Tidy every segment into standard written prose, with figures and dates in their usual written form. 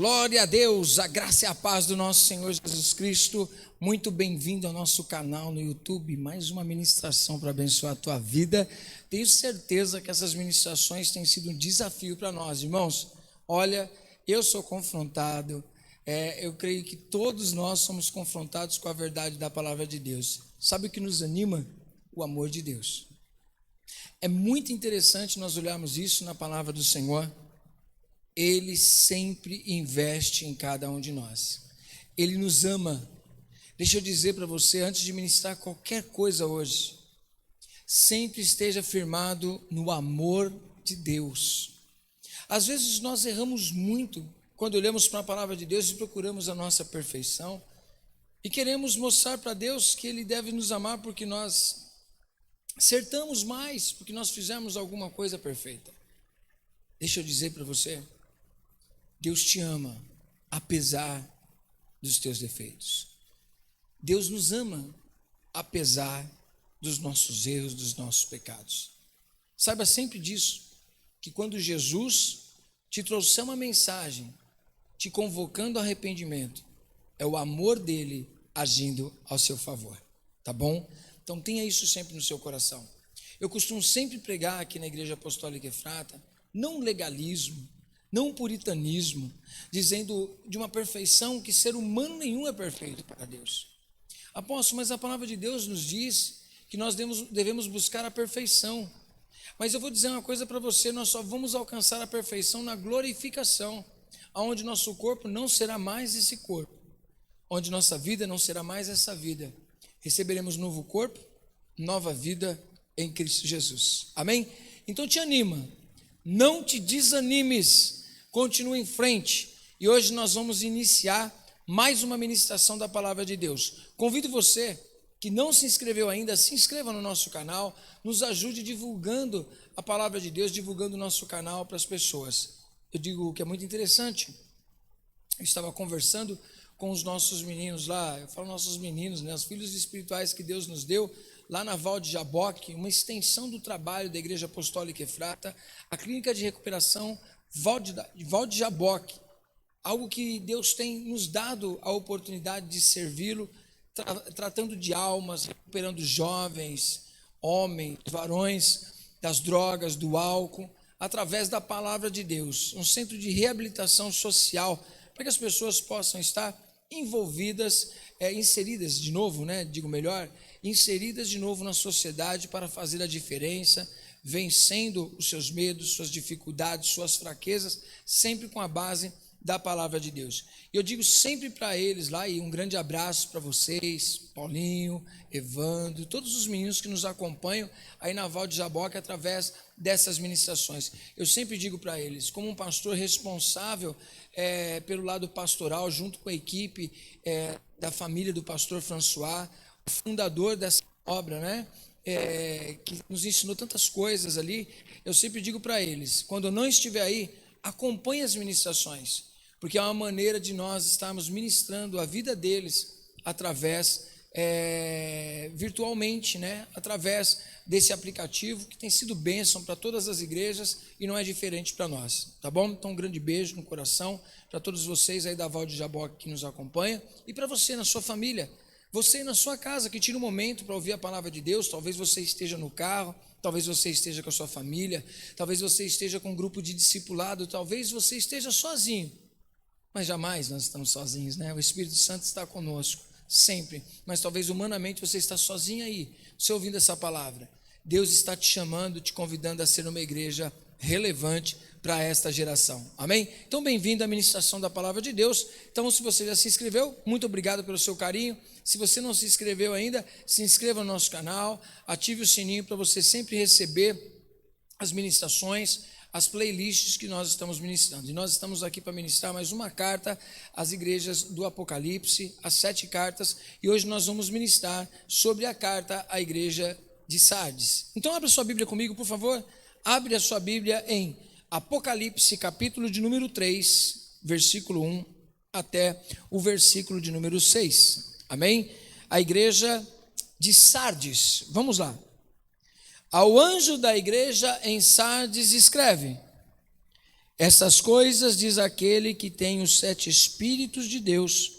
Glória a Deus, a graça e a paz do nosso Senhor Jesus Cristo. Muito bem-vindo ao nosso canal no YouTube. Mais uma ministração para abençoar a tua vida. Tenho certeza que essas ministrações têm sido um desafio para nós, irmãos. Olha, eu sou confrontado. Eu creio que todos nós somos confrontados com a verdade da palavra de Deus. Sabe o que nos anima? O amor de Deus. É muito interessante nós olharmos isso na palavra do Senhor. Ele sempre investe em cada um de nós. Ele nos ama. Deixa eu dizer para você, antes de ministrar qualquer coisa hoje, sempre esteja firmado no amor de Deus. Às vezes nós erramos muito quando olhamos para a palavra de Deus e procuramos a nossa perfeição e queremos mostrar para Deus que Ele deve nos amar porque nós acertamos mais, porque nós fizemos alguma coisa perfeita. Deixa eu dizer para você, Deus te ama, apesar dos teus defeitos. Deus nos ama, apesar dos nossos erros, dos nossos pecados. Saiba sempre disso, que quando Jesus te trouxer uma mensagem, te convocando ao arrependimento, é o amor dele agindo ao seu favor, tá bom? Então tenha isso sempre no seu coração. Eu costumo sempre pregar aqui na Igreja Apostólica Efrata, não legalismo, não puritanismo, dizendo de uma perfeição que ser humano nenhum é perfeito para Deus. Apóstolo, mas a palavra de Deus nos diz que nós devemos buscar a perfeição. Mas eu vou dizer uma coisa para você, nós só vamos alcançar a perfeição na glorificação, onde nosso corpo não será mais esse corpo, onde nossa vida não será mais essa vida. Receberemos novo corpo, nova vida em Cristo Jesus. Amém? Então te anima, não te desanimes, continue em frente. E hoje nós vamos iniciar mais uma ministração da palavra de Deus. Convido você que não se inscreveu ainda, se inscreva no nosso canal, nos ajude divulgando a palavra de Deus, divulgando o nosso canal para as pessoas. Eu digo que é muito interessante. Eu estava conversando com os nossos meninos lá, eu falo nossos meninos, né, os filhos espirituais que Deus nos deu, lá na Val de Jaboque, uma extensão do trabalho da Igreja Apostólica Efrata, a clínica de recuperação Val de Jaboque, algo que Deus tem nos dado a oportunidade de servi-lo, tratando de almas, recuperando jovens, homens, varões, das drogas, do álcool, através da palavra de Deus, um centro de reabilitação social, para que as pessoas possam estar envolvidas, inseridas de novo, inseridas de novo na sociedade para fazer a diferença, vencendo os seus medos, suas dificuldades, suas fraquezas, sempre com a base da palavra de Deus. Eu digo sempre para eles lá, e um grande abraço para vocês, Paulinho, Evandro, todos os meninos que nos acompanham aí na Val de Jaboque através dessas ministrações. Eu sempre digo para eles, como um pastor responsável pelo lado pastoral, junto com a equipe da família do pastor François, o fundador dessa obra, que nos ensinou tantas coisas ali, eu sempre digo para eles, quando eu não estiver aí, acompanhe as ministrações, porque é uma maneira de nós estarmos ministrando a vida deles através, virtualmente, através desse aplicativo que tem sido bênção para todas as igrejas e não é diferente para nós, tá bom? Então um grande beijo no coração para todos vocês aí da Val de Jaboque que nos acompanham e para você na sua família, você na sua casa que tira um momento para ouvir a palavra de Deus. Talvez você esteja no carro, talvez você esteja com a sua família, talvez você esteja com um grupo de discipulado, talvez você esteja sozinho, mas jamais nós estamos sozinhos, O Espírito Santo está conosco, sempre, mas talvez humanamente você está sozinho aí, você ouvindo essa palavra. Deus está te chamando, te convidando a ser uma igreja relevante para esta geração, amém? Então bem-vindo à ministração da palavra de Deus. Então se você já se inscreveu, muito obrigado pelo seu carinho. Se você não se inscreveu ainda, se inscreva no nosso canal, ative o sininho para você sempre receber as ministrações, as playlists que nós estamos ministrando. E nós estamos aqui para ministrar mais uma carta às igrejas do Apocalipse, as 7 cartas, e hoje nós vamos ministrar sobre a carta à igreja de Sardes. Então abra sua Bíblia comigo, por favor. Abre a sua Bíblia em Apocalipse, capítulo de número 3, versículo 1 até o versículo de número 6. Amém? A igreja de Sardes. Vamos lá. Ao anjo da igreja em Sardes escreve: Essas coisas diz aquele que tem os 7 Espíritos de Deus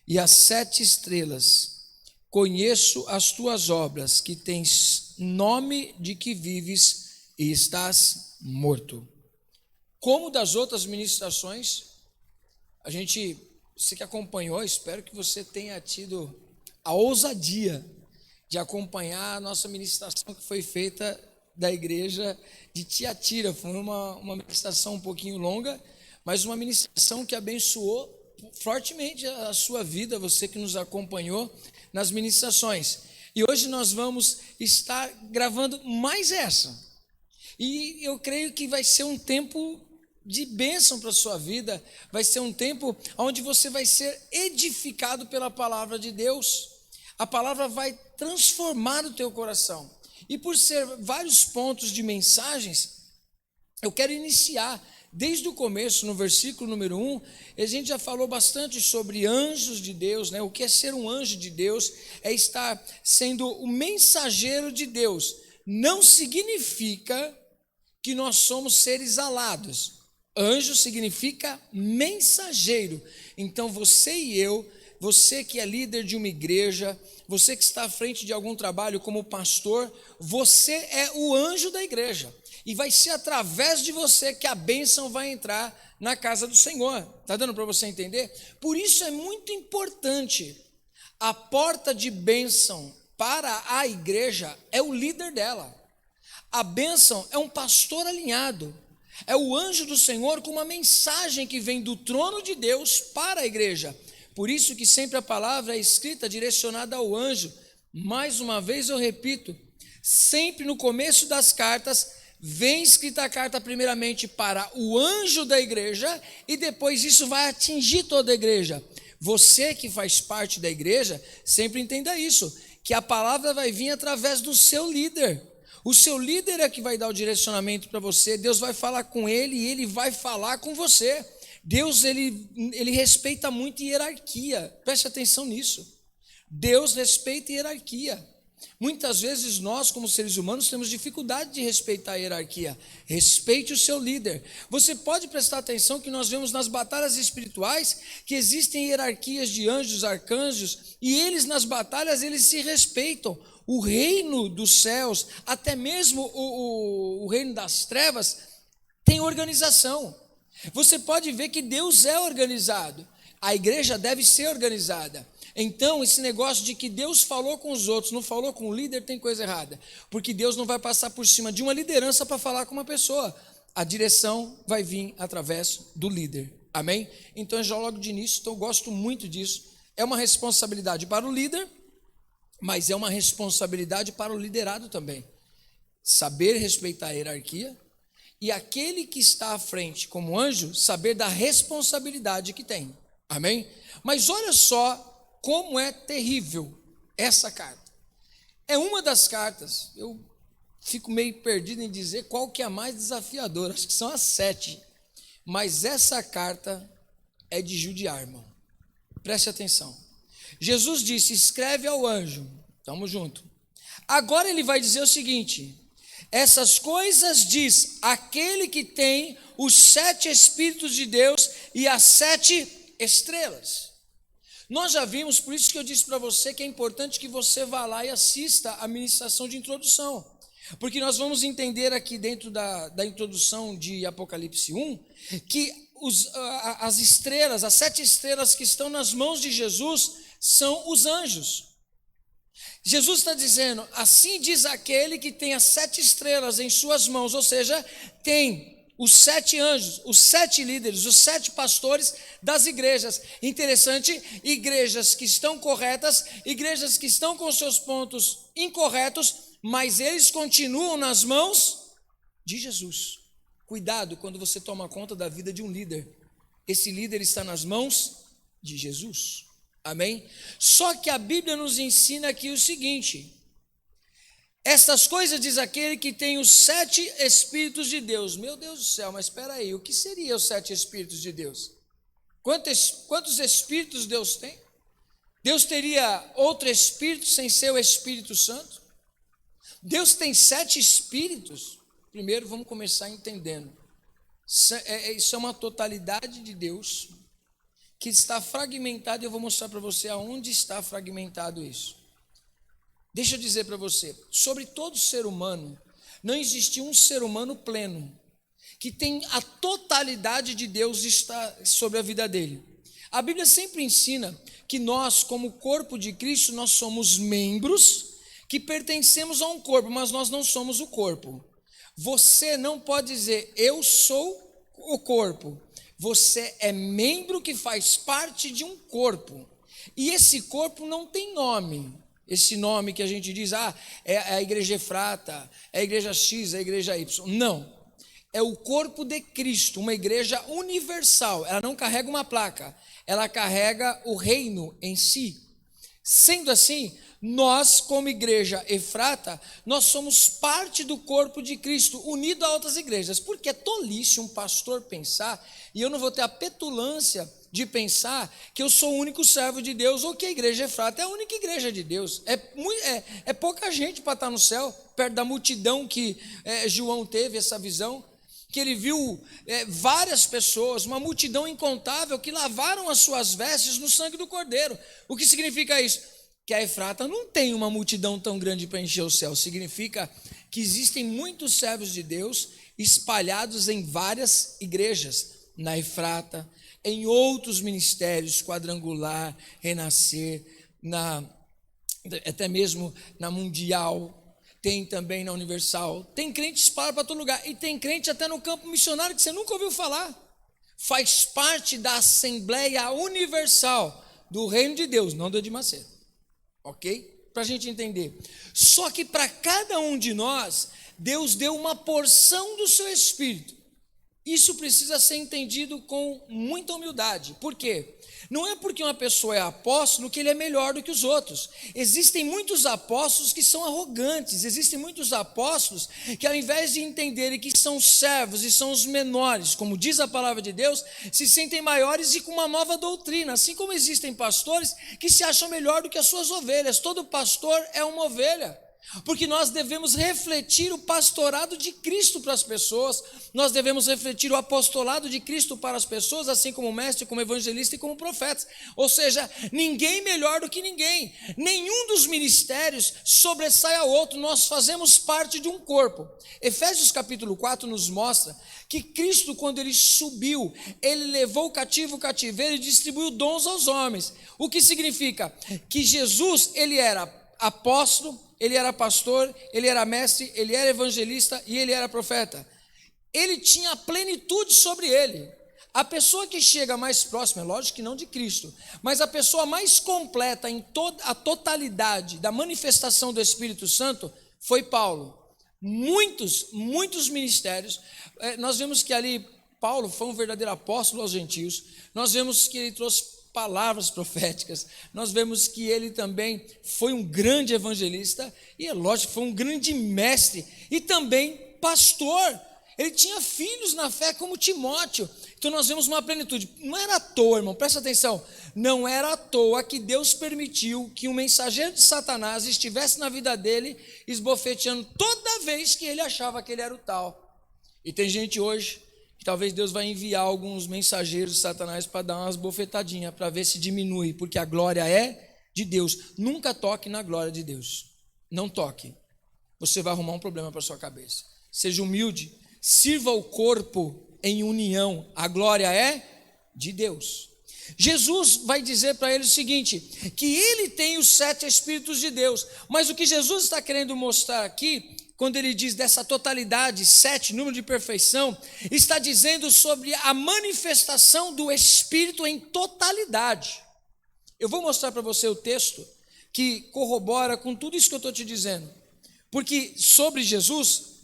e as 7 estrelas. Conheço as tuas obras, que tens nome de que vives e estás morto. Como das outras ministrações, você que acompanhou, espero que você tenha tido a ousadia de acompanhar a nossa ministração que foi feita da igreja de Tiatira. Foi uma ministração um pouquinho longa, mas uma ministração que abençoou fortemente a sua vida, você que nos acompanhou nas ministrações. E hoje nós vamos estar gravando mais essa. E eu creio que vai ser um tempo de bênção para a sua vida, vai ser um tempo onde você vai ser edificado pela palavra de Deus. A palavra vai transformar o teu coração. E por ser vários pontos de mensagens, eu quero iniciar desde o começo, no versículo número 1, a gente já falou bastante sobre anjos de Deus, né? O que é ser um anjo de Deus? É estar sendo o mensageiro de Deus. Não significa que nós somos seres alados. Anjo significa mensageiro. Então você e eu, você que é líder de uma igreja, você que está à frente de algum trabalho como pastor, você é o anjo da igreja. E vai ser através de você que a bênção vai entrar na casa do Senhor. Está dando para você entender? Por isso é muito importante. A porta de bênção para a igreja é o líder dela. A bênção é um pastor alinhado. É o anjo do Senhor com uma mensagem que vem do trono de Deus para a igreja. Por isso que sempre a palavra é escrita, direcionada ao anjo. Mais uma vez eu repito, sempre no começo das cartas, vem escrita a carta primeiramente para o anjo da igreja e depois isso vai atingir toda a igreja. Você que faz parte da igreja, sempre entenda isso, que a palavra vai vir através do seu líder. O seu líder é que vai dar o direcionamento para você, Deus vai falar com ele e ele vai falar com você. Deus, ele respeita muito hierarquia, preste atenção nisso. Deus respeita hierarquia. Muitas vezes nós, como seres humanos, temos dificuldade de respeitar a hierarquia. Respeite o seu líder. Você pode prestar atenção que nós vemos nas batalhas espirituais que existem hierarquias de anjos, arcanjos, e eles nas batalhas, eles se respeitam. O reino dos céus, até mesmo o reino das trevas, tem organização. Você pode ver que Deus é organizado. A igreja deve ser organizada. Então, esse negócio de que Deus falou com os outros, não falou com o líder, tem coisa errada. Porque Deus não vai passar por cima de uma liderança para falar com uma pessoa. A direção vai vir através do líder. Amém? Então, já logo de início, então eu gosto muito disso. É uma responsabilidade para o líder, mas é uma responsabilidade para o liderado também. Saber respeitar a hierarquia e aquele que está à frente como anjo, saber da responsabilidade que tem. Amém? Mas olha só como é terrível essa carta. É uma das cartas, eu fico meio perdido em dizer qual que é a mais desafiadora, acho que são as 7. Mas essa carta é de judiar, irmão. Preste atenção. Jesus disse, escreve ao anjo, estamos juntos. Agora ele vai dizer o seguinte, essas coisas diz aquele que tem os 7 Espíritos de Deus e as 7 estrelas. Nós já vimos, por isso que eu disse para você que é importante que você vá lá e assista a ministração de introdução, porque nós vamos entender aqui dentro da introdução de Apocalipse 1, que as estrelas, as 7 estrelas que estão nas mãos de Jesus, são os anjos. Jesus está dizendo, assim diz aquele que tem as 7 estrelas em suas mãos, ou seja, tem os 7 anjos, os 7 líderes, os 7 pastores das igrejas. Interessante, igrejas que estão corretas, igrejas que estão com seus pontos incorretos, mas eles continuam nas mãos de Jesus. Cuidado quando você toma conta da vida de um líder. Esse líder está nas mãos de Jesus. Amém? Só que a Bíblia nos ensina aqui o seguinte: estas coisas diz aquele que tem os 7 Espíritos de Deus. Meu Deus do céu, mas espera aí, o que seria os 7 Espíritos de Deus? Quantos Espíritos Deus tem? Deus teria outro Espírito sem ser o Espírito Santo? Deus tem 7 Espíritos? Primeiro vamos começar entendendo. Isso é uma totalidade de Deus que está fragmentado, e eu vou mostrar para você aonde está fragmentado isso. Deixa eu dizer para você, sobre todo ser humano, não existe um ser humano pleno, que tem a totalidade de Deus está sobre a vida dele. A Bíblia sempre ensina que nós, como corpo de Cristo, nós somos membros que pertencemos a um corpo, mas nós não somos o corpo. Você não pode dizer, eu sou o corpo. Você é membro que faz parte de um corpo. E esse corpo não tem nome. Esse nome que a gente diz, é a igreja Efrata, é a igreja X, é a igreja Y. Não. É o corpo de Cristo, uma igreja universal. Ela não carrega uma placa, ela carrega o reino em si. Sendo assim, nós, como igreja Efrata, nós somos parte do corpo de Cristo, unido a outras igrejas. Porque é tolice um pastor pensar, e eu não vou ter a petulância de pensar que eu sou o único servo de Deus, ou que a igreja Efrata é a única igreja de Deus. É pouca gente para estar no céu, perto da multidão que João teve essa visão, que ele viu várias pessoas, uma multidão incontável, que lavaram as suas vestes no sangue do Cordeiro. O que significa isso? Que a Efrata não tem uma multidão tão grande para encher o céu. Significa que existem muitos servos de Deus espalhados em várias igrejas, na Efrata, em outros ministérios, Quadrangular, Renascer, até mesmo na Mundial, tem também na Universal, tem crente espalhado para todo lugar, e tem crente até no campo missionário que você nunca ouviu falar. Faz parte da Assembleia Universal do Reino de Deus, não do Edir Macedo. Ok? Para a gente entender. Só que para cada um de nós, Deus deu uma porção do seu Espírito. Isso precisa ser entendido com muita humildade. Por quê? Não é porque uma pessoa é apóstolo que ele é melhor do que os outros. Existem muitos apóstolos que são arrogantes. Existem muitos apóstolos que, ao invés de entenderem que são servos e são os menores, como diz a palavra de Deus, se sentem maiores e com uma nova doutrina. Assim como existem pastores que se acham melhor do que as suas ovelhas. Todo pastor é uma ovelha. Porque nós devemos refletir o pastorado de Cristo para as pessoas, nós devemos refletir o apostolado de Cristo para as pessoas, assim como mestre, como evangelista e como profeta. Ou seja, ninguém melhor do que ninguém, nenhum dos ministérios sobressai ao outro, nós fazemos parte de um corpo. Efésios capítulo 4 nos mostra que Cristo, quando ele subiu, ele levou o cativo o cativeiro e distribuiu dons aos homens. O que significa? Que Jesus, ele era apóstolo, ele era pastor, ele era mestre, ele era evangelista e ele era profeta. Ele tinha a plenitude sobre ele. A pessoa que chega mais próxima, é lógico que não de Cristo, mas a pessoa mais completa em toda a totalidade da manifestação do Espírito Santo foi Paulo. Muitos ministérios. Nós vemos que ali Paulo foi um verdadeiro apóstolo aos gentios. Nós vemos que ele trouxe palavras proféticas, nós vemos que ele também foi um grande evangelista, e é lógico, foi um grande mestre, e também pastor. Ele tinha filhos na fé como Timóteo. Então nós vemos uma plenitude. Não era à toa, irmão, presta atenção, não era à toa que Deus permitiu que um mensageiro de Satanás estivesse na vida dele, esbofeteando toda vez que ele achava que ele era o tal. E tem gente hoje talvez Deus vai enviar alguns mensageiros de Satanás para dar umas bofetadinhas, para ver se diminui, porque a glória é de Deus. Nunca toque na glória de Deus. Não toque. Você vai arrumar um problema para a sua cabeça. Seja humilde, sirva o corpo em união. A glória é de Deus. Jesus vai dizer para ele o seguinte, que ele tem os 7 Espíritos de Deus, mas o que Jesus está querendo mostrar aqui, quando ele diz dessa totalidade, 7, número de perfeição, está dizendo sobre a manifestação do Espírito em totalidade. Eu vou mostrar para você o texto que corrobora com tudo isso que eu estou te dizendo. Porque sobre Jesus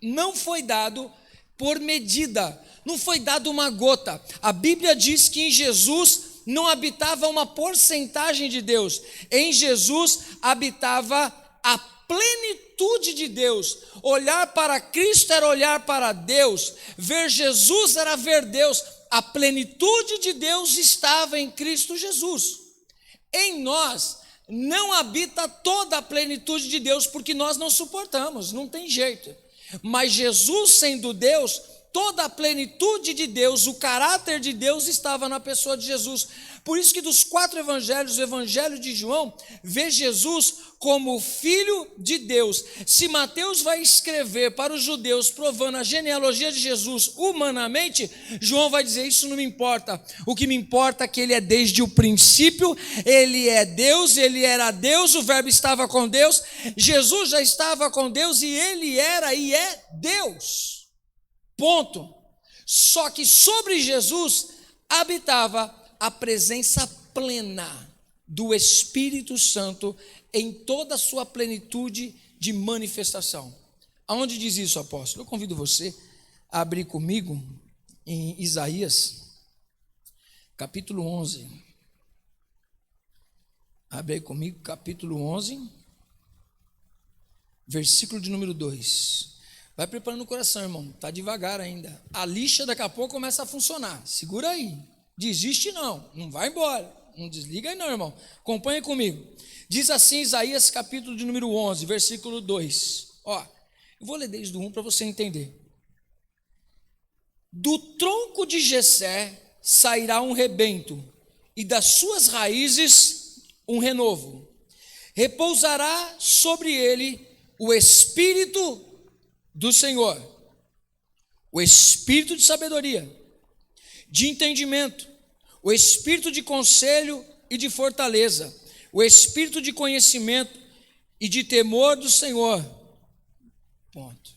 não foi dado por medida, não foi dado uma gota. A Bíblia diz que em Jesus não habitava uma porcentagem de Deus. Em Jesus habitava a plenitude de Deus. Olhar para Cristo era olhar para Deus, ver Jesus era ver Deus. A plenitude de Deus estava em Cristo Jesus. Em nós não habita toda a plenitude de Deus, porque nós não suportamos, não tem jeito. Mas Jesus, sendo Deus, toda a plenitude de Deus, o caráter de Deus estava na pessoa de Jesus. Por isso que dos 4 evangelhos, o evangelho de João vê Jesus como Filho de Deus. Se Mateus vai escrever para os judeus provando a genealogia de Jesus humanamente, João vai dizer, isso não me importa. O que me importa é que ele é desde o princípio, ele é Deus, ele era Deus, o verbo estava com Deus, Jesus já estava com Deus e ele era e é Deus. Ponto. Só que sobre Jesus habitava a presença plena do Espírito Santo em toda a sua plenitude de manifestação. Aonde diz isso, apóstolo? Eu convido você a abrir comigo em Isaías, capítulo 11. Abre aí comigo, capítulo 11, versículo de número 2. Vai preparando o coração, irmão. Está devagar ainda. A lixa daqui a pouco começa a funcionar. Segura aí. Desiste não. Não vai embora. Não desliga aí não, irmão. Acompanhe comigo. Diz assim Isaías capítulo de número 11, versículo 2. Ó, eu vou ler desde o 1 para você entender. Do tronco de Jessé sairá um rebento, e das suas raízes um renovo. Repousará sobre ele o Espírito do Senhor, o espírito de sabedoria, de entendimento, o espírito de conselho e de fortaleza, o espírito de conhecimento e de temor do Senhor. Ponto.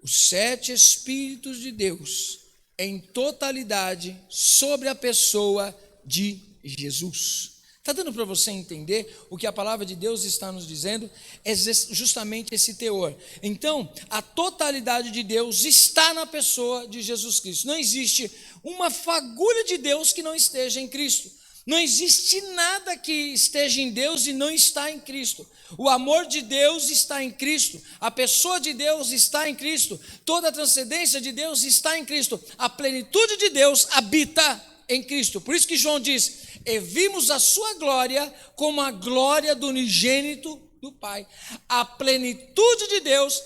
Os 7 espíritos de Deus em totalidade sobre a pessoa de Jesus. Está dando para você entender o que a palavra de Deus está nos dizendo? É justamente esse teor. Então, a totalidade de Deus está na pessoa de Jesus Cristo. Não existe uma fagulha de Deus que não esteja em Cristo. Não existe nada que esteja em Deus e não está em Cristo. O amor de Deus está em Cristo. A pessoa de Deus está em Cristo. Toda a transcendência de Deus está em Cristo. A plenitude de Deus habita em Cristo. Por isso que João diz: e vimos a sua glória como a glória do unigênito do Pai. A plenitude de Deus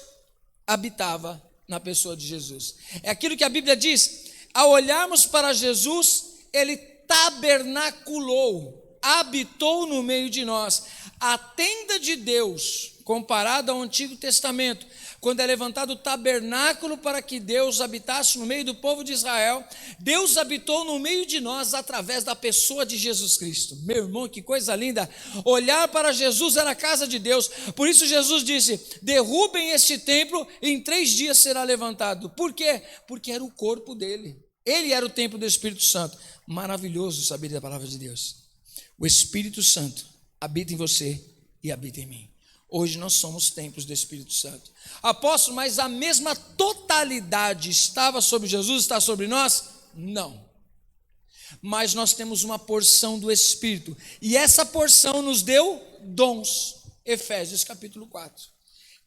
habitava na pessoa de Jesus. É aquilo que a Bíblia diz: ao olharmos para Jesus, ele tabernaculou, habitou no meio de nós. A tenda de Deus, comparada ao Antigo Testamento, quando é levantado o tabernáculo para que Deus habitasse no meio do povo de Israel, Deus habitou no meio de nós através da pessoa de Jesus Cristo. Meu irmão, que coisa linda! Olhar para Jesus era a casa de Deus. Por isso Jesus disse: derrubem este templo e em 3 dias será levantado. Por quê? Porque era o corpo dele. Ele era o templo do Espírito Santo. Maravilhoso saber da palavra de Deus. O Espírito Santo habita em você e habita em mim. Hoje nós somos templos do Espírito Santo. Apóstolo, mas a mesma totalidade estava sobre Jesus, está sobre nós? Não. Mas nós temos uma porção do Espírito. E essa porção nos deu dons. Efésios capítulo 4.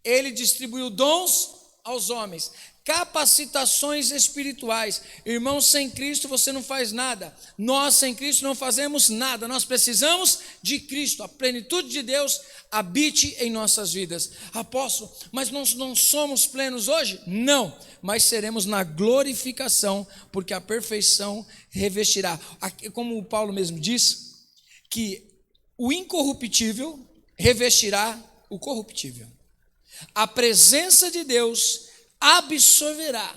Ele distribuiu dons aos homens. Capacitações espirituais. Irmãos, sem Cristo você não faz nada. Nós sem Cristo não fazemos nada. Nós precisamos de Cristo. A plenitude de Deus habite em nossas vidas. Apóstolo, mas nós não somos plenos hoje? Não, mas seremos na glorificação, porque a perfeição revestirá. Como o Paulo mesmo diz, que o incorruptível revestirá o corruptível. A presença de Deus absorverá,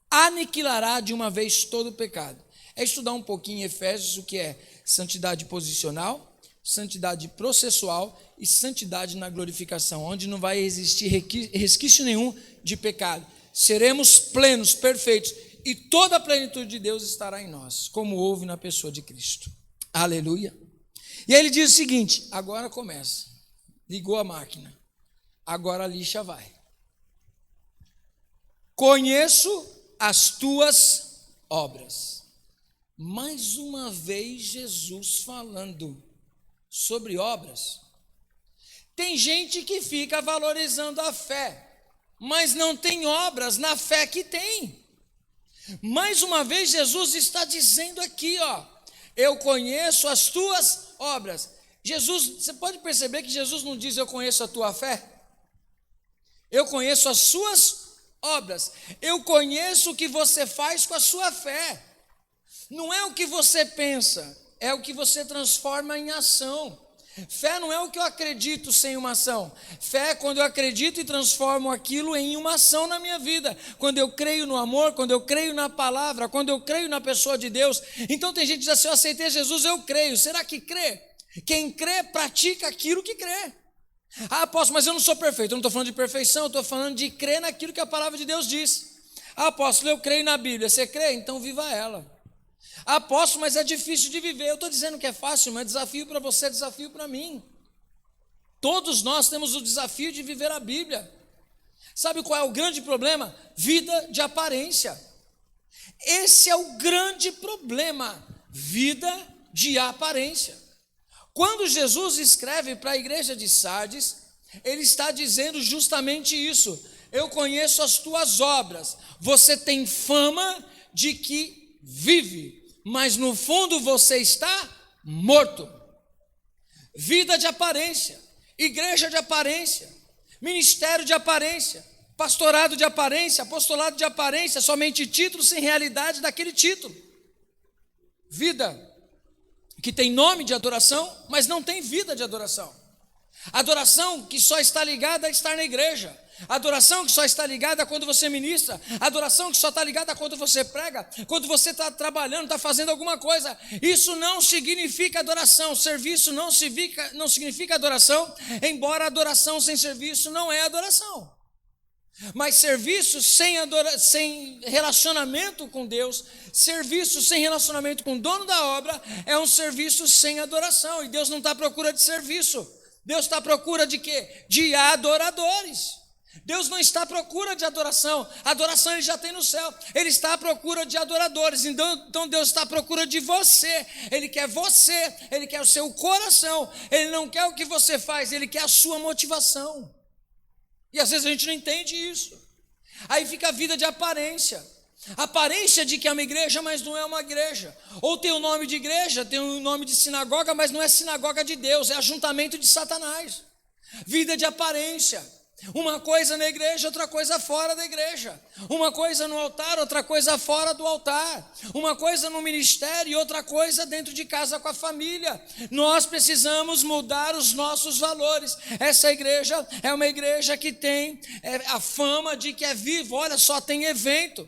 aniquilará de uma vez todo o pecado. É estudar um pouquinho em Efésios o que é santidade posicional, santidade processual e santidade na glorificação, onde não vai existir resquício nenhum de pecado. Seremos plenos, perfeitos, e toda a plenitude de Deus estará em nós, como houve na pessoa de Cristo. Aleluia. E aí ele diz o seguinte: agora começa. Ligou a máquina. Agora a lixa vai. Conheço as tuas obras. Mais uma vez Jesus falando sobre obras. Tem gente que fica valorizando a fé, mas não tem obras na fé que tem. Mais uma vez Jesus está dizendo aqui, ó: eu conheço as tuas obras. Jesus, você pode perceber que Jesus não diz eu conheço a tua fé? Eu conheço as suas obras. Eu conheço o que você faz com a sua fé. Não é o que você pensa, é o que você transforma em ação. Fé não é o que eu acredito sem uma ação. Fé é quando eu acredito e transformo aquilo em uma ação na minha vida. Quando eu creio no amor, quando eu creio na palavra, quando eu creio na pessoa de Deus. Então tem gente que diz assim, eu aceitei Jesus, eu creio. Será que crê? Quem crê, pratica aquilo que crê. Ah, apóstolo, mas eu não sou perfeito. Eu não estou falando de perfeição, eu estou falando de crer naquilo que a palavra de Deus diz. Ah, apóstolo, eu creio na Bíblia. Você crê? Então viva ela. Apóstolo, mas é difícil de viver. Eu estou dizendo que é fácil, mas é desafio para você, é desafio para mim. Todos nós temos o desafio de viver a Bíblia. Sabe qual é o grande problema? Vida de aparência. Esse é o grande problema, vida de aparência. Quando Jesus escreve para a igreja de Sardes, ele está dizendo justamente isso. Eu conheço as tuas obras, você tem fama de que vive, mas no fundo você está morto. Vida de aparência, igreja de aparência, ministério de aparência, pastorado de aparência, apostolado de aparência, somente título sem realidade daquele título. Vida que tem nome de adoração, mas não tem vida de adoração. Adoração que só está ligada a estar na igreja. Adoração que só está ligada quando você ministra. Adoração que só está ligada quando você prega. Quando você está trabalhando, está fazendo alguma coisa. Isso não significa adoração. Serviço não significa adoração. Embora adoração sem serviço não é adoração. Mas serviço sem relacionamento com Deus, serviço sem relacionamento com o dono da obra, é um serviço sem adoração. E Deus não está à procura de serviço. Deus está à procura de quê? De adoradores. Deus não está à procura de adoração. Adoração ele já tem no céu. Ele está à procura de adoradores. Então Deus está à procura de você. Ele quer você. Ele quer o seu coração. Ele não quer o que você faz. Ele quer a sua motivação. E às vezes a gente não entende isso. Aí fica a vida de aparência. Aparência de que é uma igreja, mas não é uma igreja. Ou tem o nome de igreja, tem o nome de sinagoga, mas não é sinagoga de Deus, é ajuntamento de Satanás. Vida de aparência. Uma coisa na igreja, outra coisa fora da igreja. Uma coisa no altar, outra coisa fora do altar. Uma coisa no ministério e outra coisa dentro de casa com a família. Nós precisamos mudar os nossos valores. Essa igreja é uma igreja que tem a fama de que é viva. Olha só, tem evento.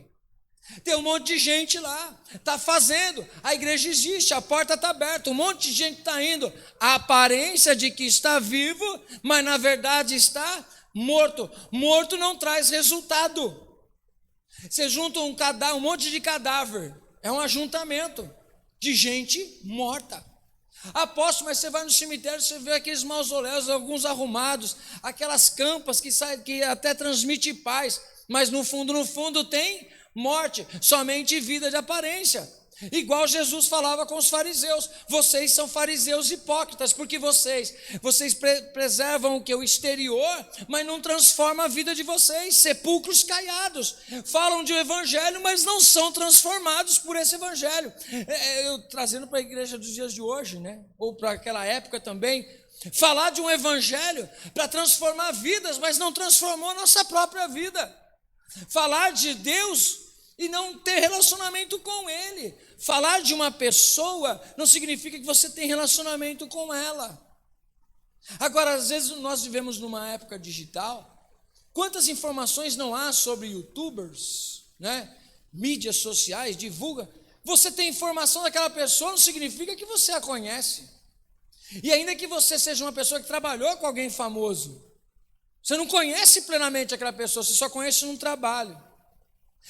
Tem um monte de gente lá, está fazendo, a igreja existe, a porta está aberta, um monte de gente está indo. A aparência de que está vivo, mas na verdade está morto. Morto não traz resultado. Você junta um monte de cadáver, é um ajuntamento de gente morta. Apóstolo, mas você vai no cemitério, você vê aqueles mausoléus, alguns arrumados, aquelas campas que até transmite paz, mas no fundo tem morte, somente vida de aparência. Igual Jesus falava com os fariseus. Vocês são fariseus hipócritas, porque vocês preservam o que? O exterior, mas não transformam a vida de vocês. Sepulcros caiados. Falam de um evangelho, mas não são transformados por esse evangelho. Eu trazendo para a igreja dos dias de hoje, né? Ou para aquela época também. Falar de um evangelho para transformar vidas, mas não transformou a nossa própria vida. Falar de Deus e não ter relacionamento com Ele. Falar de uma pessoa não significa que você tem relacionamento com ela. Agora, às vezes nós vivemos numa época digital. Quantas informações não há sobre youtubers, né? Mídias sociais, divulga. Você tem informação daquela pessoa, não significa que você a conhece. E ainda que você seja uma pessoa que trabalhou com alguém famoso, você não conhece plenamente aquela pessoa, você só conhece num trabalho.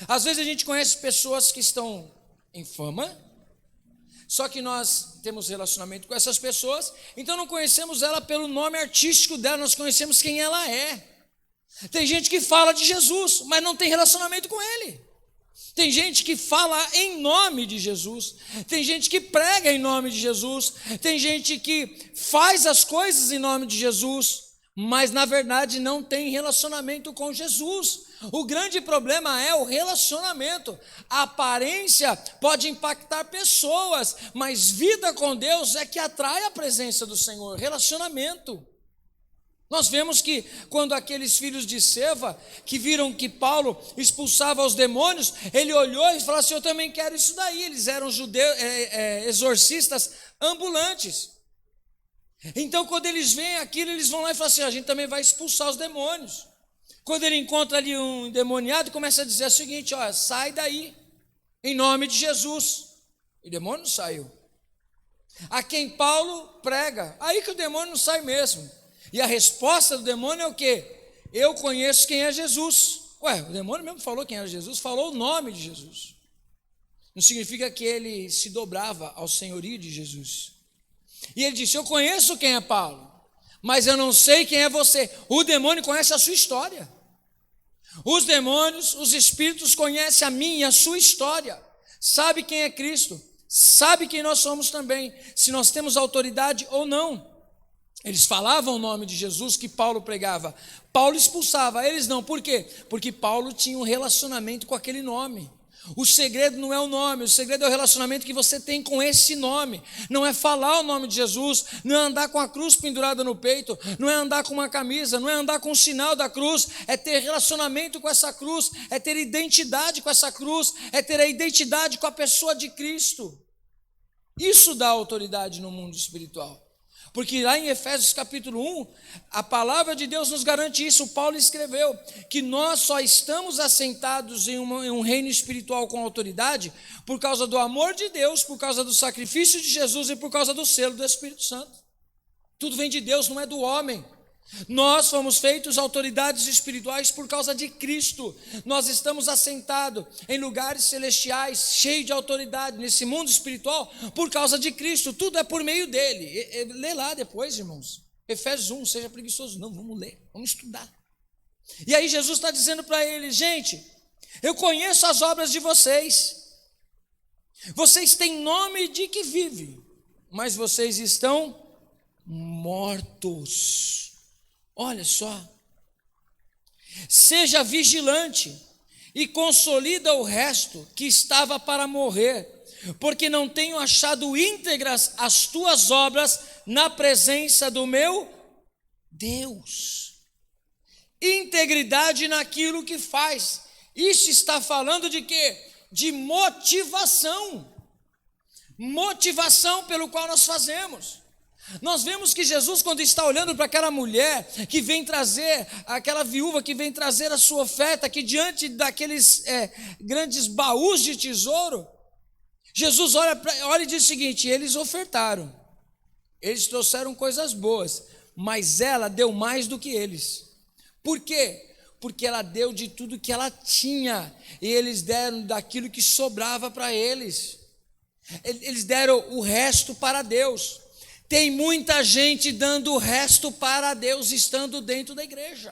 Às vezes a gente conhece pessoas que estão em fama, só que nós temos relacionamento com essas pessoas, então não conhecemos ela pelo nome artístico dela, nós conhecemos quem ela é. Tem gente que fala de Jesus, mas não tem relacionamento com Ele. Tem gente que fala em nome de Jesus, tem gente que prega em nome de Jesus, tem gente que faz as coisas em nome de Jesus, mas na verdade não tem relacionamento com Jesus. O grande problema é o relacionamento. A aparência pode impactar pessoas, mas vida com Deus é que atrai a presença do Senhor. Relacionamento. Nós vemos que quando aqueles filhos de Seva, que viram que Paulo expulsava os demônios, ele olhou e falou assim: eu também quero isso daí. Eles eram exorcistas ambulantes. Então quando eles veem aquilo, eles vão lá e falam assim: a gente também vai expulsar os demônios. Quando ele encontra ali um endemoniado, começa a dizer o seguinte: ó, sai daí, em nome de Jesus. E o demônio não saiu. A quem Paulo prega, aí que o demônio não sai mesmo. E a resposta do demônio é o quê? Eu conheço quem é Jesus. Ué, o demônio mesmo falou quem era Jesus, falou o nome de Jesus. Não significa que ele se dobrava ao senhorio de Jesus. E ele disse: eu conheço quem é Paulo, mas eu não sei quem é você. O demônio conhece a sua história. Os demônios, os espíritos conhecem a minha e a sua história. Sabe quem é Cristo, sabe quem nós somos também, se nós temos autoridade ou não. Eles falavam o nome de Jesus que Paulo pregava. Paulo expulsava, eles não. Por quê? Porque Paulo tinha um relacionamento com aquele nome. O segredo não é o nome, o segredo é o relacionamento que você tem com esse nome. Não é falar o nome de Jesus, não é andar com a cruz pendurada no peito, não é andar com uma camisa, não é andar com o sinal da cruz, é ter relacionamento com essa cruz, é ter identidade com essa cruz, é ter a identidade com a pessoa de Cristo. Isso dá autoridade no mundo espiritual. Porque lá em Efésios capítulo 1, a palavra de Deus nos garante isso. Paulo escreveu que nós só estamos assentados em um reino espiritual com autoridade por causa do amor de Deus, por causa do sacrifício de Jesus e por causa do selo do Espírito Santo. Tudo vem de Deus, não é do homem. Nós fomos feitos autoridades espirituais por causa de Cristo. Nós estamos assentados em lugares celestiais, cheios de autoridade nesse mundo espiritual por causa de Cristo. Tudo é por meio dele. Lê lá depois, irmãos. Efésios 1, seja preguiçoso. Não, vamos ler, vamos estudar. E aí Jesus está dizendo para eles: gente, eu conheço as obras de vocês. Vocês têm nome de que vive, mas vocês estão mortos. Olha só, seja vigilante e consolida o resto que estava para morrer, porque não tenho achado íntegras as tuas obras na presença do meu Deus. Integridade naquilo que faz. Isso está falando de quê? De motivação. Motivação pelo qual nós fazemos. Nós vemos que Jesus, quando está olhando para aquela mulher que vem trazer, aquela viúva que vem trazer a sua oferta, que diante daqueles grandes baús de tesouro, Jesus olha e diz o seguinte: eles ofertaram, eles trouxeram coisas boas, mas ela deu mais do que eles. Por quê? Porque ela deu de tudo que ela tinha, e eles deram daquilo que sobrava para eles. Eles deram o resto para Deus. Tem muita gente dando o resto para Deus estando dentro da igreja.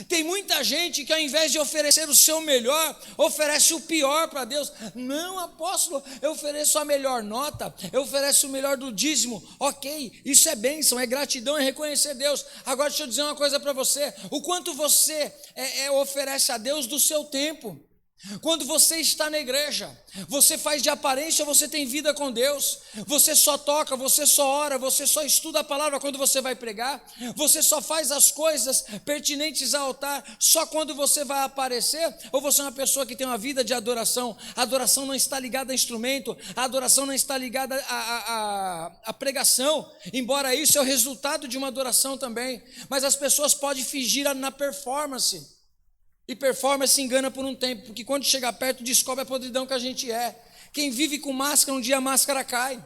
Tem muita gente que ao invés de oferecer o seu melhor, oferece o pior para Deus. Não, apóstolo, eu ofereço a melhor nota, eu ofereço o melhor do dízimo. Ok, isso é bênção, é gratidão, é reconhecer Deus. Agora deixa eu dizer uma coisa para você: o quanto você oferece a Deus do seu tempo. Quando você está na igreja, você faz de aparência, você tem vida com Deus, você só toca, você só ora, você só estuda a palavra quando você vai pregar, você só faz as coisas pertinentes ao altar só quando você vai aparecer, ou você é uma pessoa que tem uma vida de adoração? A adoração não está ligada a instrumento, a adoração não está ligada a pregação, embora isso é o resultado de uma adoração também, mas as pessoas podem fingir na performance. E performance engana por um tempo, porque quando chegar perto descobre a podridão que a gente é. Quem vive com máscara, um dia a máscara cai.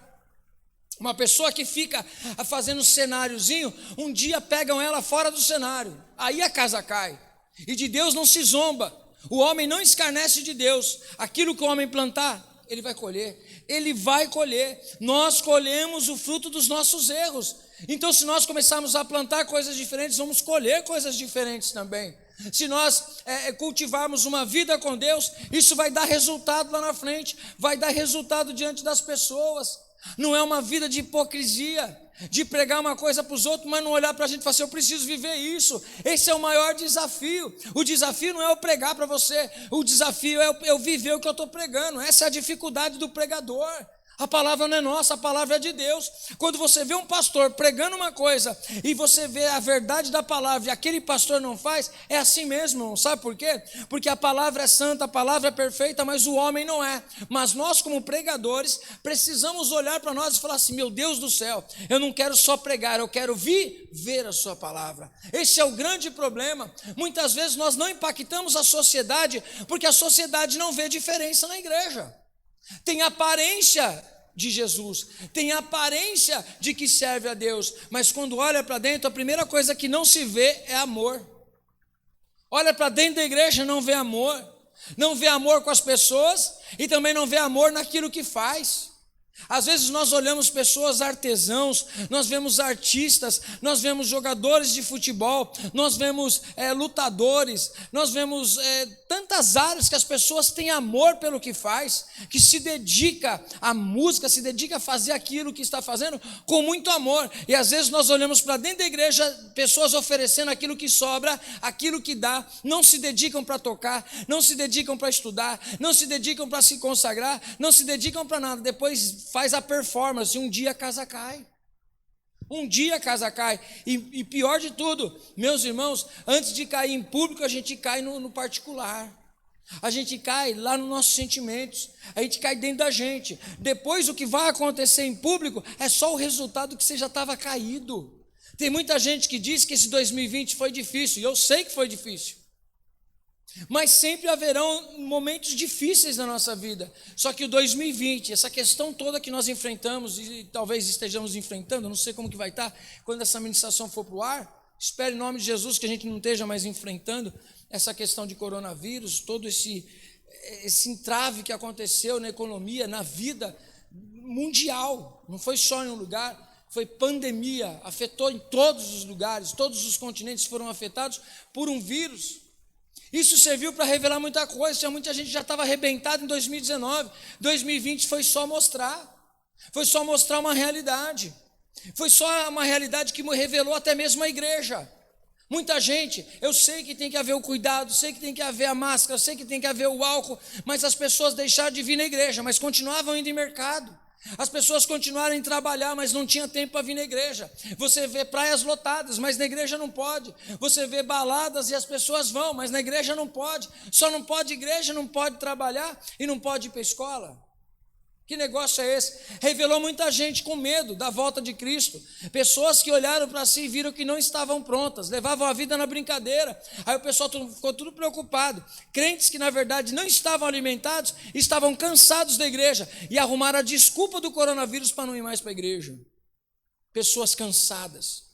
Uma pessoa que fica fazendo cenáriozinho, um dia pegam ela fora do cenário, aí a casa cai. E de Deus não se zomba. O homem não escarnece de Deus. Aquilo que o homem plantar, ele vai colher. Ele vai colher. Nós colhemos o fruto dos nossos erros. Então, se nós começarmos a plantar coisas diferentes, vamos colher coisas diferentes também. Se nós cultivarmos uma vida com Deus, isso vai dar resultado lá na frente, vai dar resultado diante das pessoas. Não é uma vida de hipocrisia, de pregar uma coisa para os outros, mas não olhar para a gente e falar assim: eu preciso viver isso. Esse é o maior desafio. O desafio não é eu pregar para você, o desafio é eu viver o que eu estou pregando. Essa é a dificuldade do pregador. A palavra não é nossa, a palavra é de Deus. Quando você vê um pastor pregando uma coisa e você vê a verdade da palavra e aquele pastor não faz, é assim mesmo, irmão. Sabe por quê? Porque a palavra é santa, a palavra é perfeita, mas o homem não é. Mas nós, como pregadores, precisamos olhar para nós e falar assim: meu Deus do céu, eu não quero só pregar, eu quero viver a sua palavra. Esse é o grande problema. Muitas vezes nós não impactamos a sociedade porque a sociedade não vê diferença na igreja. Tem aparência de Jesus, tem aparência de que serve a Deus, mas quando olha para dentro, a primeira coisa que não se vê é amor. Olha para dentro da igreja, não vê amor, não vê amor com as pessoas e também não vê amor naquilo que faz. Às vezes nós olhamos pessoas artesãos, nós vemos artistas, nós vemos jogadores de futebol, nós vemos lutadores, nós vemos tantas áreas que as pessoas têm amor pelo que faz, que se dedica à música, se dedica a fazer aquilo que está fazendo com muito amor. E às vezes nós olhamos para dentro da igreja, pessoas oferecendo aquilo que sobra, aquilo que dá, não se dedicam para tocar, não se dedicam para estudar, não se dedicam para se consagrar, não se dedicam para nada. Depois faz a performance, um dia a casa cai. Um dia a casa cai. E pior de tudo, meus irmãos, antes de cair em público, a gente cai no particular. A gente cai lá nos nossos sentimentos. A gente cai dentro da gente. Depois o que vai acontecer em público é só o resultado que você já estava caído. Tem muita gente que diz que esse 2020 foi difícil. E eu sei que foi difícil. Mas sempre haverão momentos difíceis na nossa vida. Só que o 2020, essa questão toda que nós enfrentamos e talvez estejamos enfrentando, não sei como que vai estar quando essa ministração for para o ar. Espero em nome de Jesus que a gente não esteja mais enfrentando essa questão de coronavírus, todo esse entrave que aconteceu na economia, na vida mundial. Não foi só em um lugar, foi pandemia, afetou em todos os lugares, todos os continentes foram afetados por um vírus. Isso serviu para revelar muita coisa. Tinha muita gente que já estava arrebentada em 2019. 2020 foi só mostrar uma realidade. Foi só uma realidade que revelou até mesmo a igreja. Muita gente, eu sei que tem que haver o cuidado, sei que tem que haver a máscara, sei que tem que haver o álcool, mas as pessoas deixaram de vir na igreja, mas continuavam indo em mercado. As pessoas continuaram a trabalhar, mas não tinha tempo para vir na igreja. Você vê praias lotadas, mas na igreja não pode. Você vê baladas e as pessoas vão, mas na igreja não pode. Só não pode igreja, não pode trabalhar e não pode ir para a escola. Que negócio é esse? Revelou muita gente com medo da volta de Cristo. Pessoas que olharam para si e viram que não estavam prontas, levavam a vida na brincadeira. Aí o pessoal ficou tudo preocupado. Crentes que na verdade não estavam alimentados, estavam cansados da igreja e arrumaram a desculpa do coronavírus para não ir mais para a igreja. Pessoas cansadas.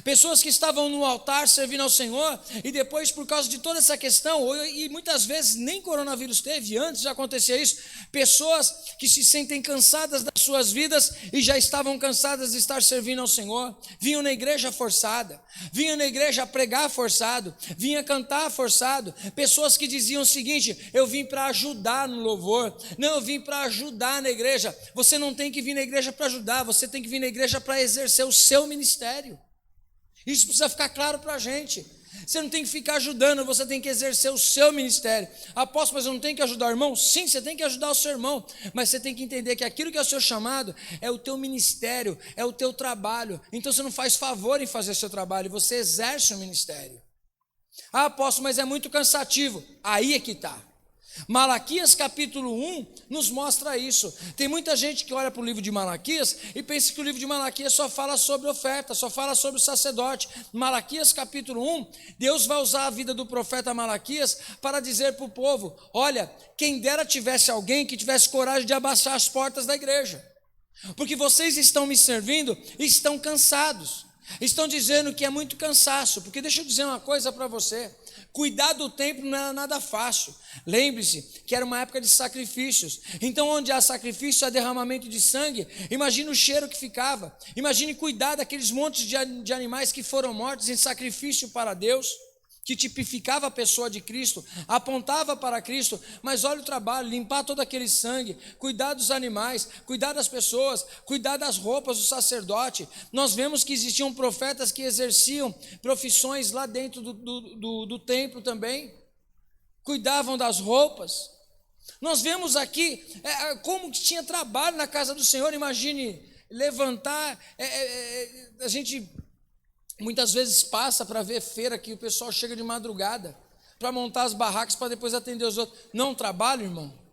Pessoas que estavam no altar servindo ao Senhor e depois, por causa de toda essa questão, e muitas vezes nem coronavírus teve, antes já acontecia isso, pessoas que se sentem cansadas das suas vidas e já estavam cansadas de estar servindo ao Senhor, vinham na igreja forçada, vinham na igreja pregar forçado, vinham cantar forçado, pessoas que diziam o seguinte: eu vim para ajudar no louvor, não, eu vim para ajudar na igreja. Você não tem que vir na igreja para ajudar, você tem que vir na igreja para exercer o seu ministério. Isso precisa ficar claro para a gente. Você não tem que ficar ajudando, você tem que exercer o seu ministério. Apóstolo, mas eu não tenho que ajudar o irmão? Sim, você tem que ajudar o seu irmão, mas você tem que entender que aquilo que é o seu chamado é o teu ministério, é o teu trabalho. Então você não faz favor em fazer seu trabalho, você exerce o ministério. Ah, apóstolo, mas é muito cansativo. Aí é que está. Malaquias capítulo 1 nos mostra isso. Tem muita gente que olha para o livro de Malaquias e pensa que o livro de Malaquias só fala sobre oferta, só fala sobre o sacerdote. Malaquias capítulo 1, Deus vai usar a vida do profeta Malaquias para dizer para o povo: olha, quem dera tivesse alguém que tivesse coragem de abaixar as portas da igreja, porque vocês estão me servindo e estão cansados, estão dizendo que é muito cansaço. Porque deixa eu dizer uma coisa para você: cuidar do templo não era nada fácil. Lembre-se que era uma época de sacrifícios. Então, onde há sacrifício, há derramamento de sangue. Imagine o cheiro que ficava. Imagine cuidar daqueles montes de animais que foram mortos em sacrifício para Deus, que tipificava a pessoa de Cristo, apontava para Cristo. Mas olha o trabalho: limpar todo aquele sangue, cuidar dos animais, cuidar das pessoas, cuidar das roupas do sacerdote. Nós vemos que existiam profetas que exerciam profissões lá dentro do templo também, cuidavam das roupas. Nós vemos aqui como que tinha trabalho na casa do Senhor. Imagine levantar, a gente muitas vezes passa para ver feira que o pessoal chega de madrugada para montar as barracas para depois atender os outros. Não trabalho, irmão?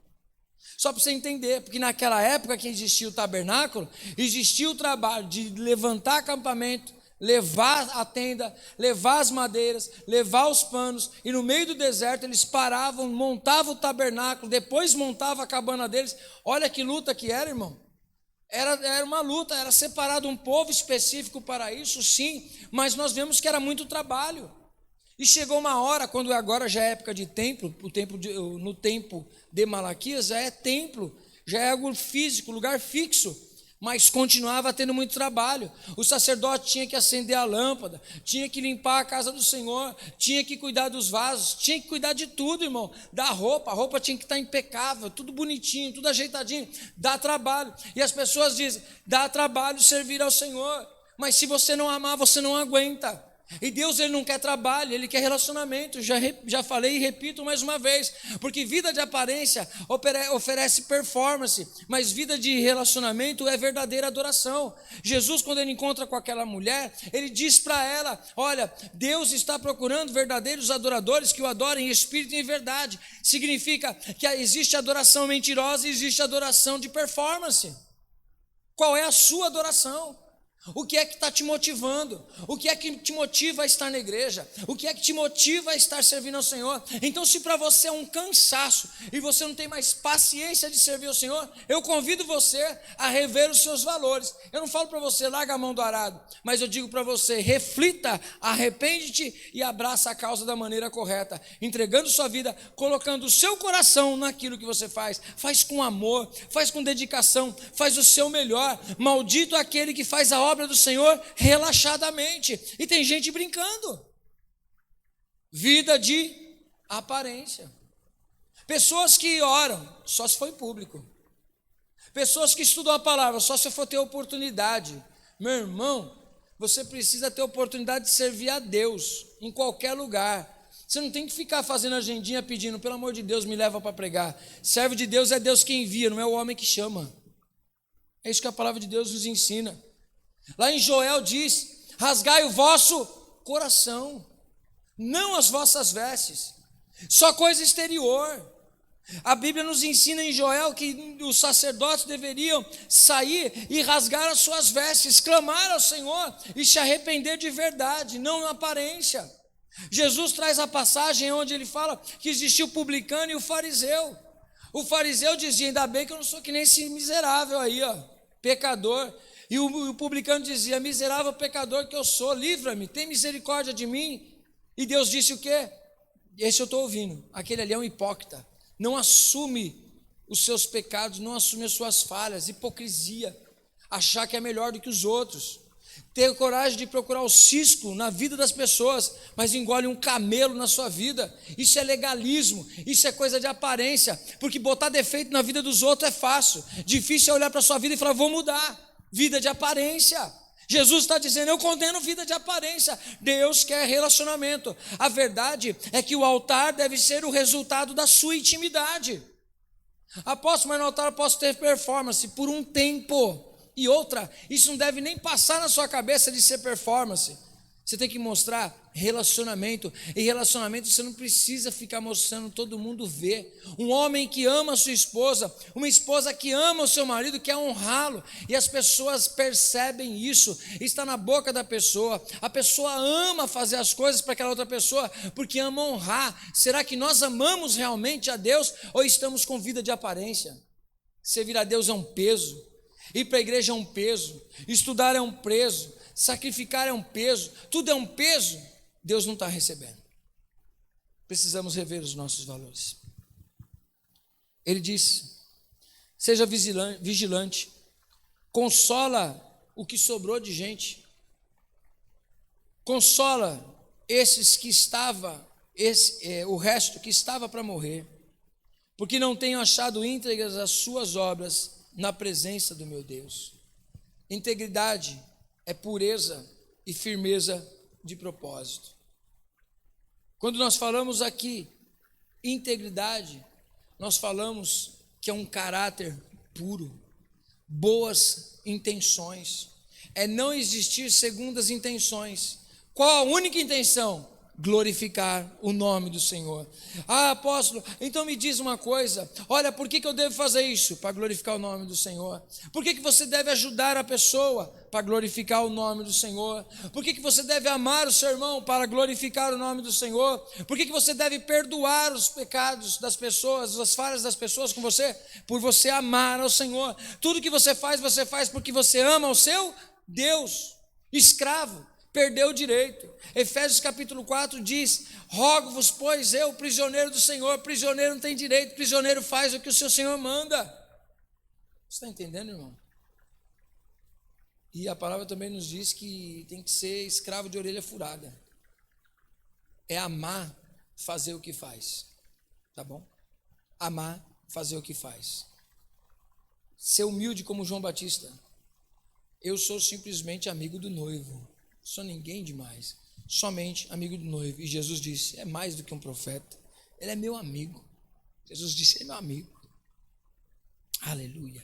Só para você entender, porque naquela época que existia o tabernáculo, existia o trabalho de levantar acampamento, levar a tenda, levar as madeiras, levar os panos, e no meio do deserto eles paravam, montavam o tabernáculo, depois montavam a cabana deles. Olha que luta que era, irmão. Era uma luta, era separado um povo específico para isso, sim, mas nós vemos que era muito trabalho. E chegou uma hora, quando agora já é época de templo, no tempo de Malaquias já é templo, já é algo físico, lugar fixo, mas continuava tendo muito trabalho. O sacerdote tinha que acender a lâmpada, tinha que limpar a casa do Senhor, tinha que cuidar dos vasos, tinha que cuidar de tudo, irmão. Da roupa, a roupa tinha que estar impecável, tudo bonitinho, tudo ajeitadinho. Dá trabalho. E as pessoas dizem, dá trabalho servir ao Senhor, mas se você não amar, você não aguenta. E Deus, Ele não quer trabalho, Ele quer relacionamento. Já falei e repito mais uma vez, porque vida de aparência oferece performance, mas vida de relacionamento é verdadeira adoração. Jesus, quando Ele encontra com aquela mulher, Ele diz para ela, olha, Deus está procurando verdadeiros adoradores que o adorem em espírito e em verdade. Significa que existe adoração mentirosa e existe adoração de performance. Qual é a sua adoração? O que é que está te motivando? O que é que te motiva a estar na igreja? O que é que te motiva a estar servindo ao Senhor? Então, se para você é um cansaço e você não tem mais paciência de servir ao Senhor, eu convido você a rever os seus valores. Eu não falo para você, larga a mão do arado, mas eu digo para você, reflita, arrepende-te e abraça a causa da maneira correta, entregando sua vida, colocando o seu coração naquilo que você faz. Faz com amor, faz com dedicação, faz o seu melhor. Maldito aquele que faz a obra do Senhor relaxadamente. E tem gente brincando. Vida de aparência. Pessoas que oram, só se for em público. Pessoas que estudam a palavra, só se for ter oportunidade. Meu irmão, você precisa ter oportunidade de servir a Deus em qualquer lugar. Você não tem que ficar fazendo agendinha pedindo, pelo amor de Deus, me leva para pregar. Servo de Deus é Deus que envia, não é o homem que chama. É isso que a palavra de Deus nos ensina. Lá em Joel diz, rasgai o vosso coração, não as vossas vestes, só coisa exterior. A Bíblia nos ensina em Joel que os sacerdotes deveriam sair e rasgar as suas vestes, clamar ao Senhor e se arrepender de verdade, não na aparência. Jesus traz a passagem onde ele fala que existia o publicano e o fariseu. O fariseu dizia, ainda bem que eu não sou que nem esse miserável aí, ó, pecador. E o publicano dizia, miserável pecador que eu sou, livra-me, tem misericórdia de mim. E Deus disse o quê? Esse eu estou ouvindo, aquele ali é um hipócrita, não assume os seus pecados, não assume as suas falhas, hipocrisia, achar que é melhor do que os outros, ter coragem de procurar o cisco na vida das pessoas, mas engole um camelo na sua vida. Isso é legalismo, isso é coisa de aparência, porque botar defeito na vida dos outros é fácil, difícil é olhar para a sua vida e falar, vou mudar. Vida de aparência. Jesus está dizendo, eu condeno vida de aparência. Deus quer relacionamento. A verdade é que o altar deve ser o resultado da sua intimidade. Apóstolo, mas no altar eu posso ter performance por um tempo. E outra, isso não deve nem passar na sua cabeça de ser performance. Você tem que mostrar relacionamento. E relacionamento você não precisa ficar mostrando, todo mundo vê. Um homem que ama a sua esposa, uma esposa que ama o seu marido, quer honrá-lo. E as pessoas percebem isso, está na boca da pessoa. A pessoa ama fazer as coisas para aquela outra pessoa, porque ama honrar. Será que nós amamos realmente a Deus ou estamos com vida de aparência? Servir a Deus é um peso, ir para a igreja é um peso, estudar é um peso, sacrificar é um peso, tudo é um peso. Deus não está recebendo. Precisamos rever os nossos valores. Ele diz, seja vigilante, consola o que sobrou de gente, consola esses que o resto que estava para morrer, porque não tenho achado íntegras as suas obras na presença do meu Deus. Integridade é pureza e firmeza de propósito. Quando nós falamos aqui integridade, nós falamos que é um caráter puro, boas intenções, é não existir segundas intenções. Qual a única intenção? Glorificar o nome do Senhor. Ah, apóstolo, então me diz uma coisa, olha, por que eu devo fazer isso? Para glorificar o nome do Senhor. Por que você deve ajudar a pessoa? Para glorificar o nome do Senhor. Por que você deve amar o seu irmão? Para glorificar o nome do Senhor. Por que você deve perdoar os pecados das pessoas, as falhas das pessoas com você? Por você amar ao Senhor. Tudo que você faz porque você ama o seu Deus. Escravo perdeu o direito. Efésios capítulo 4 diz: rogo-vos, pois eu, prisioneiro do Senhor. Prisioneiro não tem direito, prisioneiro faz o que o seu Senhor manda. Você está entendendo, irmão? E a palavra também nos diz que tem que ser escravo de orelha furada. É amar fazer o que faz, tá bom? Amar fazer o que faz. Ser humilde como João Batista. Eu sou simplesmente amigo do noivo. Sou ninguém demais, somente amigo do noivo. E Jesus disse: é mais do que um profeta, ele é meu amigo. Jesus disse: ele é meu amigo. Aleluia.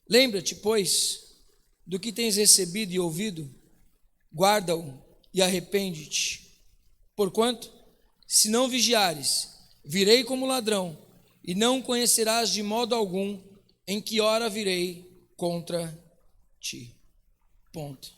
Lembra-te, pois, do que tens recebido e ouvido, guarda-o e arrepende-te. Porquanto, se não vigiares, virei como ladrão, e não conhecerás de modo algum em que hora virei contra ti. Ponto.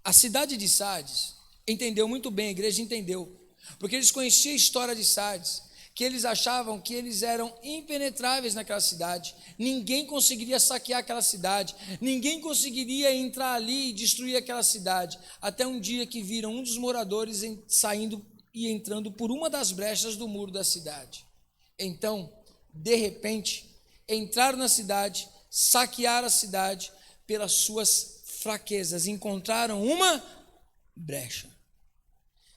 A cidade de Sardes entendeu muito bem, a igreja entendeu, porque eles conheciam a história de Sardes, que eles achavam que eles eram impenetráveis naquela cidade, ninguém conseguiria saquear aquela cidade, ninguém conseguiria entrar ali e destruir aquela cidade, até um dia que viram um dos moradores saindo e entrando por uma das brechas do muro da cidade. Então, de repente, entraram na cidade, saquearam a cidade pelas suas fraquezas, encontraram uma brecha.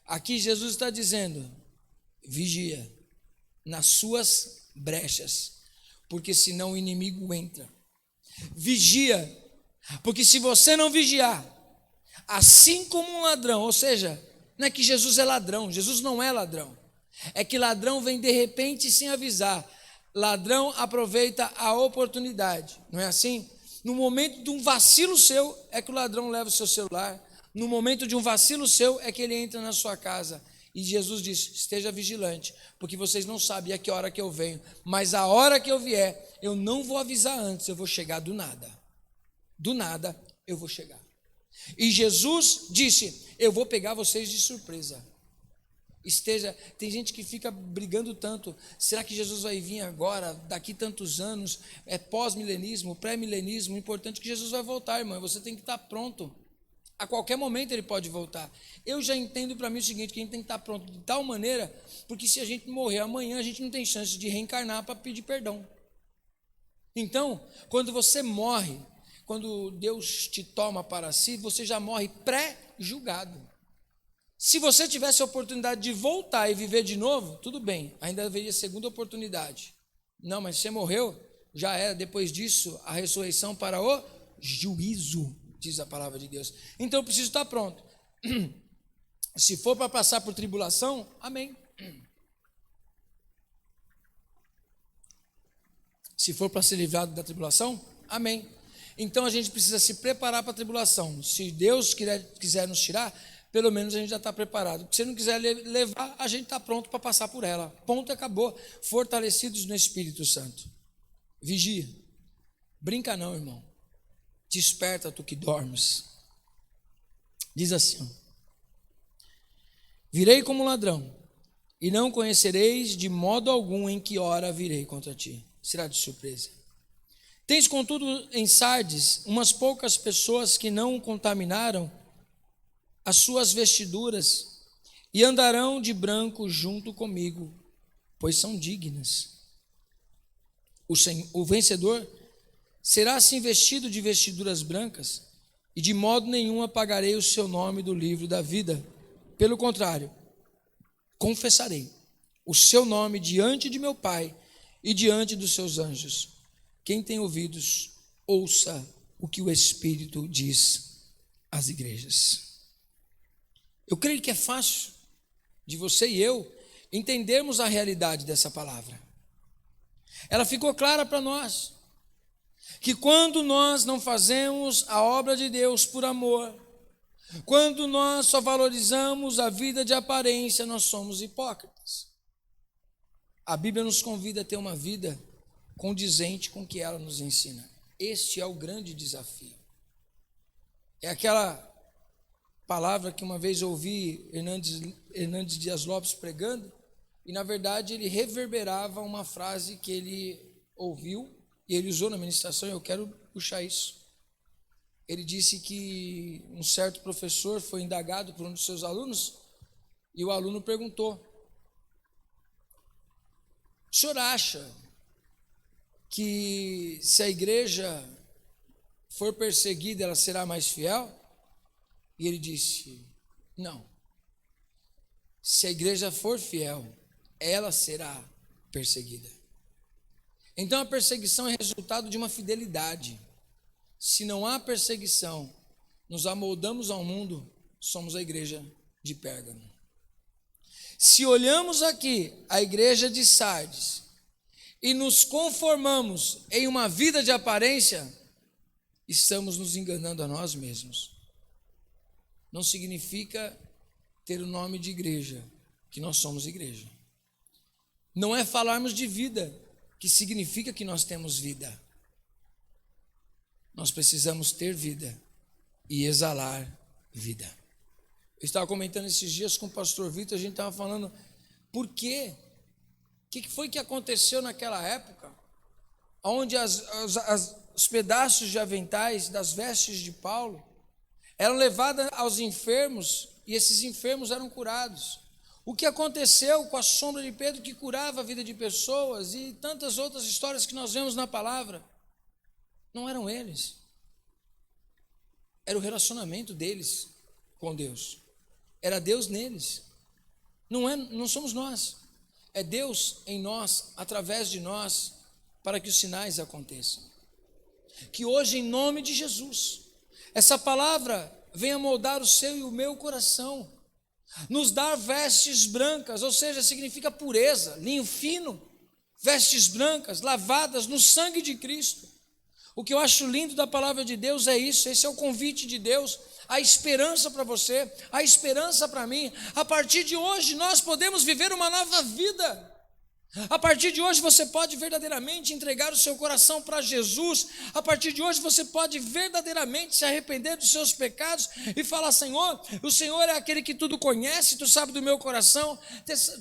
Aqui Jesus está dizendo: vigia nas suas brechas, porque senão o inimigo entra. Vigia, porque se você não vigiar, assim como um ladrão, ou seja, não é que Jesus é ladrão, Jesus não é ladrão, é que ladrão vem de repente sem avisar, ladrão aproveita a oportunidade, não é assim? No momento de um vacilo seu, é que o ladrão leva o seu celular. No momento de um vacilo seu, é que ele entra na sua casa. E Jesus disse: esteja vigilante, porque vocês não sabem a que hora que eu venho. Mas a hora que eu vier, eu não vou avisar antes, eu vou chegar do nada. Do nada, eu vou chegar. E Jesus disse: eu vou pegar vocês de surpresa. Tem gente que fica brigando tanto, será que Jesus vai vir agora, daqui tantos anos, é pós-milenismo, pré-milenismo, o importante é que Jesus vai voltar, irmão, você tem que estar pronto, a qualquer momento ele pode voltar. Eu já entendo para mim o seguinte, que a gente tem que estar pronto de tal maneira, porque se a gente morrer amanhã, a gente não tem chance de reencarnar para pedir perdão. Então, quando você morre, quando Deus te toma para si, você já morre pré-julgado. Se você tivesse a oportunidade de voltar e viver de novo, tudo bem, ainda haveria segunda oportunidade. Não, mas você morreu, já era, depois disso, a ressurreição para o juízo, diz a palavra de Deus. Então eu preciso estar pronto. Se for para passar por tribulação, amém. Se for para ser livrado da tribulação, amém. Então a gente precisa se preparar para a tribulação. Se Deus quiser nos tirar, pelo menos a gente já está preparado. Se não quiser levar, a gente está pronto para passar por ela. Ponto, acabou. Fortalecidos no Espírito Santo. Vigia. Brinca não, irmão. Desperta tu que dormes. Diz assim: virei como ladrão, e não conhecereis de modo algum em que hora virei contra ti. Será de surpresa. Tens, contudo, em Sardes, umas poucas pessoas que não contaminaram as suas vestiduras, e andarão de branco junto comigo, pois são dignas. O vencedor será assim vestido de vestiduras brancas, e de modo nenhum apagarei o seu nome do livro da vida. Pelo contrário, confessarei o seu nome diante de meu Pai e diante dos seus anjos. Quem tem ouvidos, ouça o que o Espírito diz às igrejas. Eu creio que é fácil de você e eu entendermos a realidade dessa palavra. Ela ficou clara para nós, que quando nós não fazemos a obra de Deus por amor, quando nós só valorizamos a vida de aparência, nós somos hipócritas. A Bíblia nos convida a ter uma vida condizente com o que ela nos ensina. Este é o grande desafio. É aquela palavra que uma vez eu ouvi Hernandes Dias Lopes pregando, e na verdade ele reverberava uma frase que ele ouviu, e ele usou na ministração, e eu quero puxar isso. Ele disse que um certo professor foi indagado por um dos seus alunos, e o aluno perguntou: o senhor acha que se a igreja for perseguida, ela será mais fiel? E ele disse: não. Se a igreja for fiel, ela será perseguida. Então a perseguição é resultado de uma fidelidade. Se não há perseguição, nos amoldamos ao mundo, somos a igreja de Pérgamo. Se olhamos aqui a igreja de Sardes e nos conformamos em uma vida de aparência, estamos nos enganando a nós mesmos. Não significa ter o nome de igreja que nós somos igreja. Não é falarmos de vida que significa que nós temos vida. Nós precisamos ter vida e exalar vida. Eu estava comentando esses dias com o pastor Vitor, a gente estava falando, por quê? O que foi que aconteceu naquela época, onde os pedaços de aventais das vestes de Paulo eram levados aos enfermos e esses enfermos eram curados? O que aconteceu com a sombra de Pedro que curava a vida de pessoas e tantas outras histórias que nós vemos na palavra? Não eram eles, era o relacionamento deles com Deus, era Deus neles, não somos nós, é Deus em nós, através de nós, para que os sinais aconteçam. Que hoje, em nome de Jesus, essa palavra venha moldar o seu e o meu coração, nos dar vestes brancas, ou seja, significa pureza, linho fino, vestes brancas, lavadas no sangue de Cristo. O que eu acho lindo da palavra de Deus é isso, esse é o convite de Deus, a esperança para você, a esperança para mim. A partir de hoje nós podemos viver uma nova vida. A partir de hoje você pode verdadeiramente entregar o seu coração para Jesus. A partir de hoje você pode verdadeiramente se arrepender dos seus pecados e falar: Senhor, o Senhor é aquele que tudo conhece, Tu sabes do meu coração,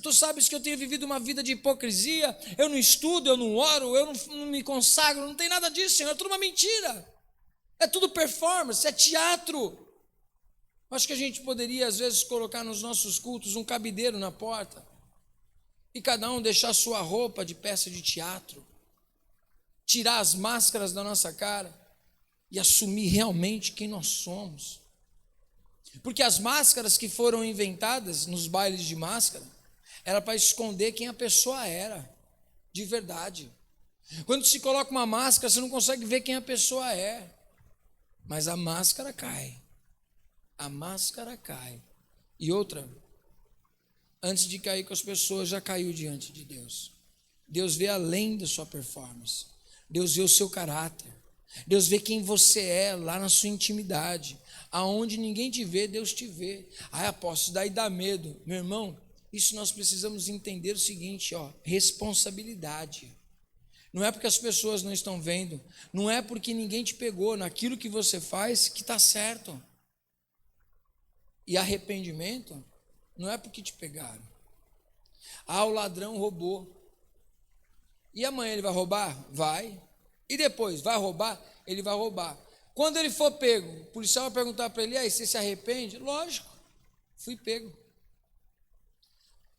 Tu sabes que eu tenho vivido uma vida de hipocrisia, eu não estudo, eu não oro, eu não me consagro, não tem nada disso, Senhor, é tudo uma mentira, é tudo performance, é teatro. Acho que a gente poderia às vezes colocar nos nossos cultos um cabideiro na porta, e cada um deixar sua roupa de peça de teatro, tirar as máscaras da nossa cara e assumir realmente quem nós somos. Porque as máscaras que foram inventadas nos bailes de máscara era para esconder quem a pessoa era, de verdade. Quando se coloca uma máscara, você não consegue ver quem a pessoa é, mas a máscara cai. A máscara cai. E outra, antes de cair com as pessoas, já caiu diante de Deus. Deus vê além da sua performance. Deus vê o seu caráter. Deus vê quem você é lá na sua intimidade. Aonde ninguém te vê, Deus te vê. Ai, apóstolo, daí dá medo. Meu irmão, isso nós precisamos entender o seguinte, responsabilidade. Não é porque as pessoas não estão vendo, não é porque ninguém te pegou naquilo que você faz que está certo. E arrependimento não é porque te pegaram. O ladrão roubou. E amanhã ele vai roubar? Vai. E depois, vai roubar? Ele vai roubar. Quando ele for pego, o policial vai perguntar para ele: aí, você se arrepende? Lógico, fui pego.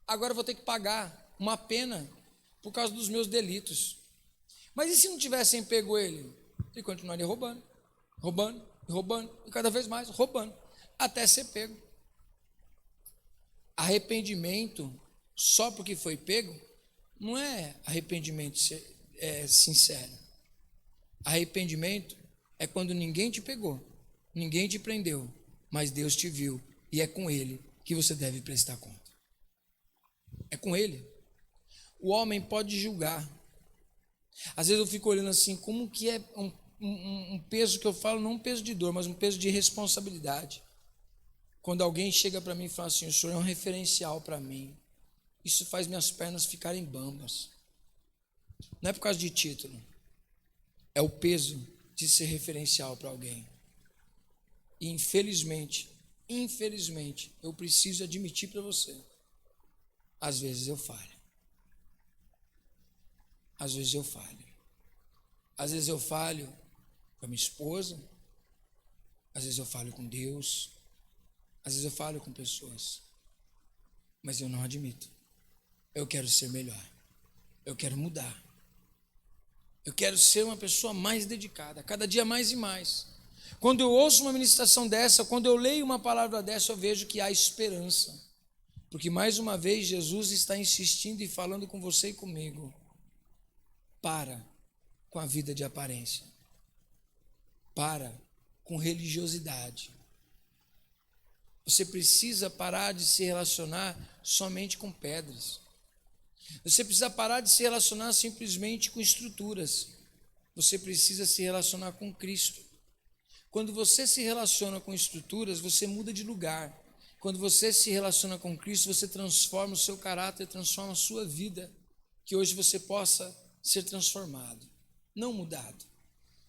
Agora eu vou ter que pagar uma pena por causa dos meus delitos. Mas e se não tivessem pego ele? Ele continuaria roubando, roubando, roubando, e cada vez mais roubando, até ser pego. Arrependimento só porque foi pego não é arrependimento sincero. Arrependimento é quando ninguém te pegou, ninguém te prendeu, mas Deus te viu e é com Ele que você deve prestar conta. É com Ele. O homem pode julgar. Às vezes eu fico olhando assim, como que é um peso que eu falo, não um peso de dor, mas um peso de responsabilidade. Quando alguém chega para mim e fala assim, o senhor é um referencial para mim, isso faz minhas pernas ficarem bambas. Não é por causa de título, é o peso de ser referencial para alguém. E infelizmente, eu preciso admitir para você, às vezes eu falho. Às vezes eu falho. Às vezes eu falho com a minha esposa, às vezes eu falho com Deus, às vezes eu falho com pessoas, mas eu não admito. Eu quero ser melhor, eu quero mudar, eu quero ser uma pessoa mais dedicada, cada dia mais e mais. Quando eu ouço uma ministração dessa, quando eu leio uma palavra dessa, eu vejo que há esperança, porque mais uma vez Jesus está insistindo e falando com você e comigo. Para com a vida de aparência. Para com religiosidade. Você precisa parar de se relacionar somente com pedras. Você precisa parar de se relacionar simplesmente com estruturas. Você precisa se relacionar com Cristo. Quando você se relaciona com estruturas, você muda de lugar. Quando você se relaciona com Cristo, você transforma o seu caráter, transforma a sua vida. Que hoje você possa ser transformado, não mudado,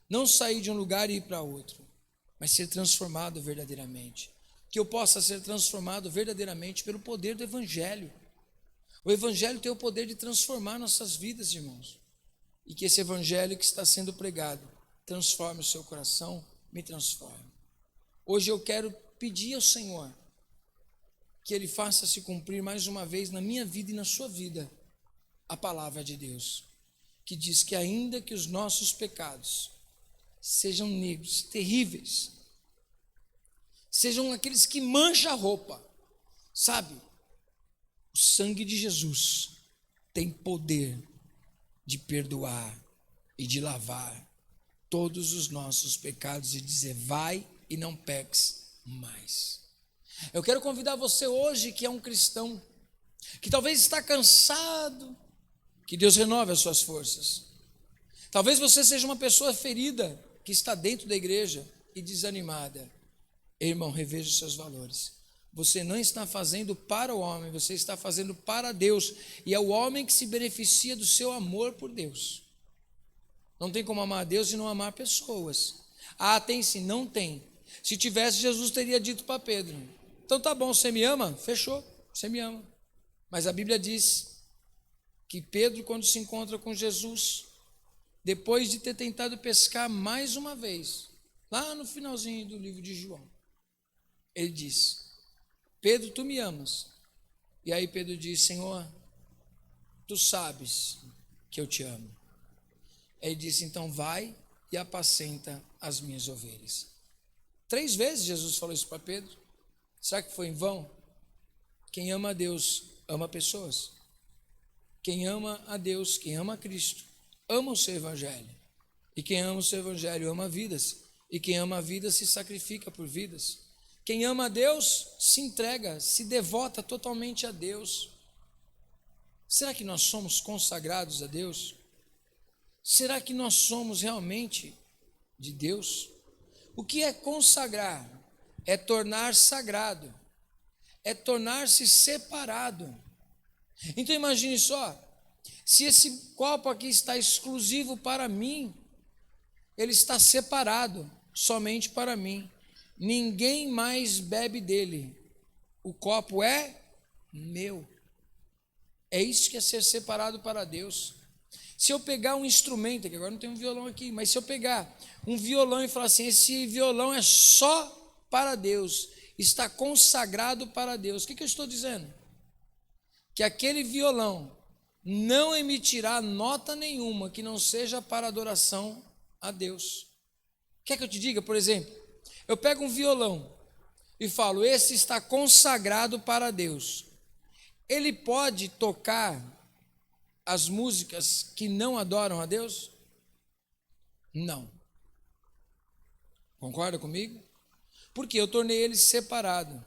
não sair de um lugar e ir para outro, mas ser transformado verdadeiramente, que eu possa ser transformado verdadeiramente pelo poder do Evangelho. O Evangelho tem o poder de transformar nossas vidas, irmãos, e que esse Evangelho que está sendo pregado transforme o seu coração, me transforme. Hoje eu quero pedir ao Senhor que Ele faça se cumprir mais uma vez na minha vida e na sua vida a palavra de Deus, que diz que ainda que os nossos pecados sejam negros, terríveis, sejam aqueles que mancham a roupa, sabe? O sangue de Jesus tem poder de perdoar e de lavar todos os nossos pecados e dizer, vai e não peques mais. Eu quero convidar você hoje que é um cristão, que talvez está cansado, que Deus renove as suas forças. Talvez você seja uma pessoa ferida, que está dentro da igreja e desanimada. Irmão, reveja os seus valores. Você não está fazendo para o homem, você está fazendo para Deus. E é o homem que se beneficia do seu amor por Deus. Não tem como amar a Deus e não amar pessoas. Ah, tem sim, não tem. Se tivesse, Jesus teria dito para Pedro, então tá bom, você me ama? Fechou, você me ama. Mas a Bíblia diz que Pedro, quando se encontra com Jesus, depois de ter tentado pescar mais uma vez, lá no finalzinho do livro de João, ele diz, Pedro, tu me amas? E aí Pedro diz, Senhor, tu sabes que eu te amo. Ele disse, então vai e apacenta as minhas ovelhas. 3 vezes Jesus falou isso para Pedro. Será que foi em vão? Quem ama a Deus, ama pessoas. Quem ama a Deus, quem ama a Cristo, ama o seu Evangelho. E quem ama o seu Evangelho ama vidas. E quem ama a vida se sacrifica por vidas. Quem ama a Deus se entrega, se devota totalmente a Deus. Será que nós somos consagrados a Deus? Será que nós somos realmente de Deus? O que é consagrar? É tornar sagrado. É tornar-se separado. Então imagine só, se esse copo aqui está exclusivo para mim, ele está separado somente para mim. Ninguém mais bebe dele. O copo é meu. É isso que é ser separado para Deus. Se eu pegar um instrumento, que agora não tem um violão aqui, mas se eu pegar um violão e falar assim, esse violão é só para Deus, está consagrado para Deus, o que eu estou dizendo? Que aquele violão não emitirá nota nenhuma que não seja para adoração a Deus. Quer que eu te diga, por exemplo, eu pego um violão e falo, esse está consagrado para Deus. Ele pode tocar as músicas que não adoram a Deus? Não. Concorda comigo? Porque eu tornei ele separado.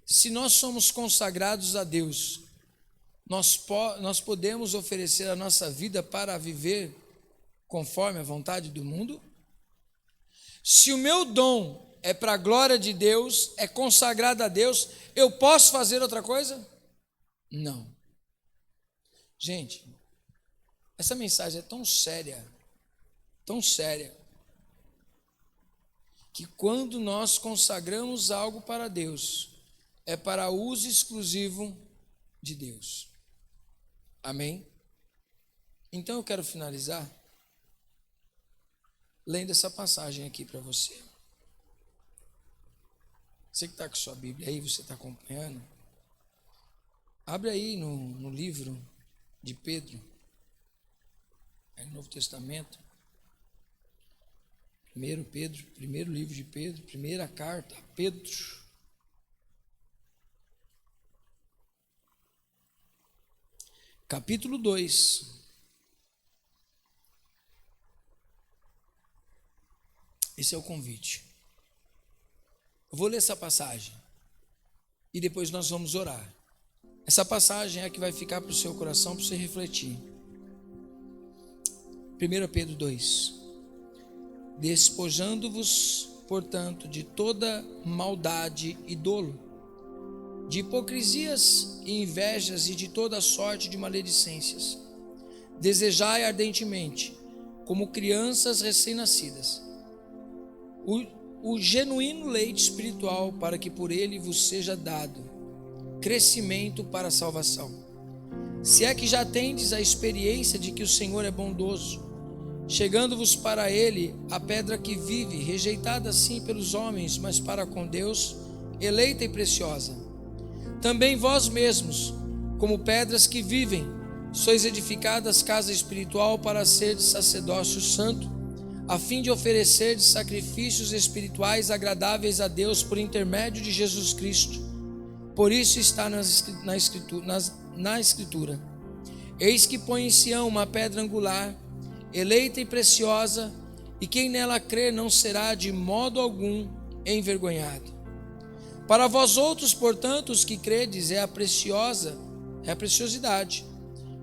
Se nós somos consagrados a Deus, nós podemos oferecer a nossa vida para viver conforme a vontade do mundo? Se o meu dom é para a glória de Deus, é consagrado a Deus, eu posso fazer outra coisa? Não. Gente, essa mensagem é tão séria, que quando nós consagramos algo para Deus, é para uso exclusivo de Deus. Amém? Então eu quero finalizar lendo essa passagem aqui para você. Você que está com sua Bíblia aí, você está acompanhando? Abre aí no livro de Pedro, no Novo Testamento. Primeiro livro de Pedro, primeira carta a Pedro. Capítulo 2. Esse é o convite. Eu vou ler essa passagem e depois nós vamos orar. Essa passagem é a que vai ficar para o seu coração, para você refletir. 1 Pedro 2. Despojando-vos, portanto, de toda maldade e dolo, de hipocrisias e invejas e de toda sorte de maledicências. Desejai ardentemente, como crianças recém-nascidas, o genuíno leite espiritual, para que por ele vos seja dado crescimento para a salvação. Se é que já tendes a experiência de que o Senhor é bondoso, chegando-vos para ele a pedra que vive, rejeitada sim pelos homens, mas para com Deus, eleita e preciosa. Também vós mesmos, como pedras que vivem, sois edificadas casa espiritual para ser de sacerdócio santo, a fim de oferecer sacrifícios espirituais agradáveis a Deus por intermédio de Jesus Cristo. Por isso está na Escritura: eis que põe em Sião uma pedra angular, eleita e preciosa, e quem nela crer não será de modo algum envergonhado. Para vós outros, portanto, os que credes, é a preciosidade,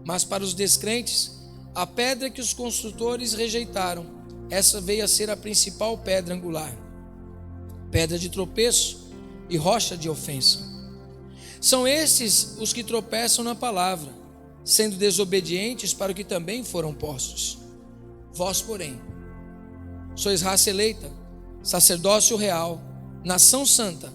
mas para os descrentes, a pedra que os construtores rejeitaram, essa veio a ser a principal pedra angular, pedra de tropeço e rocha de ofensa. São estes os que tropeçam na palavra, sendo desobedientes para o que também foram postos. Vós, porém, sois raça eleita, sacerdócio real, nação santa,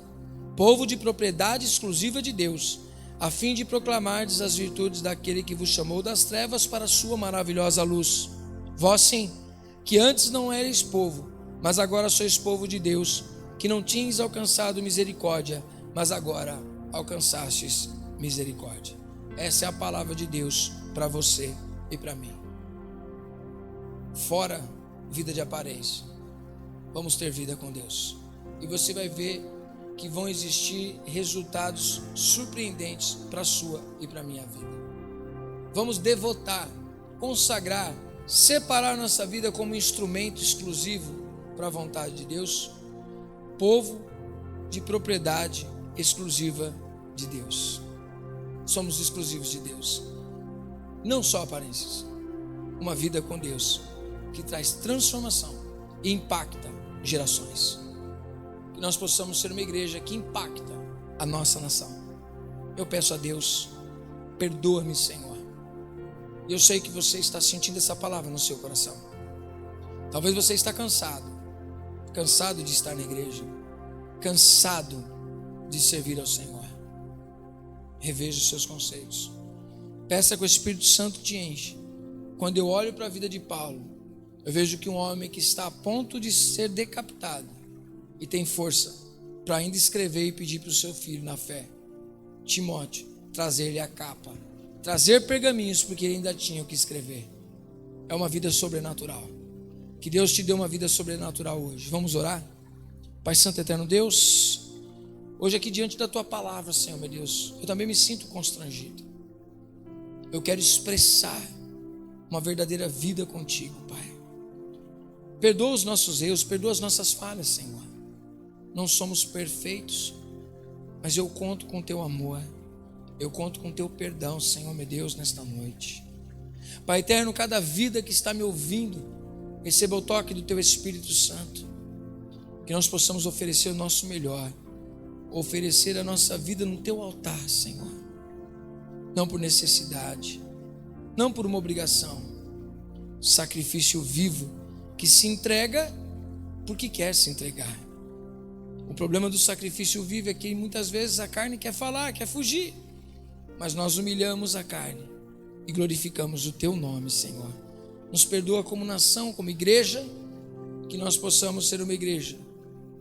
povo de propriedade exclusiva de Deus, a fim de proclamardes as virtudes daquele que vos chamou das trevas para a sua maravilhosa luz. Vós sim, que antes não erais povo, mas agora sois povo de Deus, que não tinhas alcançado misericórdia, mas agora alcançastes misericórdia. Essa é a palavra de Deus para você e para mim. Fora vida de aparência, vamos ter vida com Deus, e você vai ver que vão existir resultados surpreendentes para a sua e para a minha vida. Vamos devotar, consagrar, separar nossa vida como instrumento exclusivo para a vontade de Deus, povo de propriedade exclusiva de Deus. Somos exclusivos de Deus, não só aparências, uma vida com Deus que traz transformação e impacta gerações. Que nós possamos ser uma igreja que impacta a nossa nação. Eu peço a Deus, perdoa-me, Senhor. Eu sei que você está sentindo essa palavra no seu coração. Talvez você está cansado de estar na igreja, cansado de servir ao Senhor. Reveja os seus conceitos. Peça que o Espírito Santo te enche. Quando eu olho para a vida de Paulo, eu vejo que um homem que está a ponto de ser decapitado e tem força para ainda escrever e pedir para o seu filho na fé, Timóteo, trazer-lhe a capa, trazer pergaminhos, porque ele ainda tinha o que escrever. É uma vida sobrenatural. Que Deus te dê uma vida sobrenatural hoje. Vamos orar? Pai Santo Eterno Deus, hoje aqui diante da Tua palavra, Senhor, meu Deus, eu também me sinto constrangido. Eu quero expressar uma verdadeira vida contigo, Pai. Perdoa os nossos erros, perdoa as nossas falhas, Senhor. Não somos perfeitos, mas eu conto com Teu amor. Eu conto com teu perdão, Senhor meu Deus, nesta noite. Pai eterno, cada vida que está me ouvindo, receba o toque do teu Espírito Santo, que nós possamos oferecer o nosso melhor, oferecer a nossa vida no teu altar, Senhor, não por necessidade, não por uma obrigação, sacrifício vivo, que se entrega porque quer se entregar. O problema do sacrifício vivo é que muitas vezes a carne quer falar, quer fugir, mas nós humilhamos a carne e glorificamos o teu nome, Senhor. Nos perdoa como nação, como igreja, que nós possamos ser uma igreja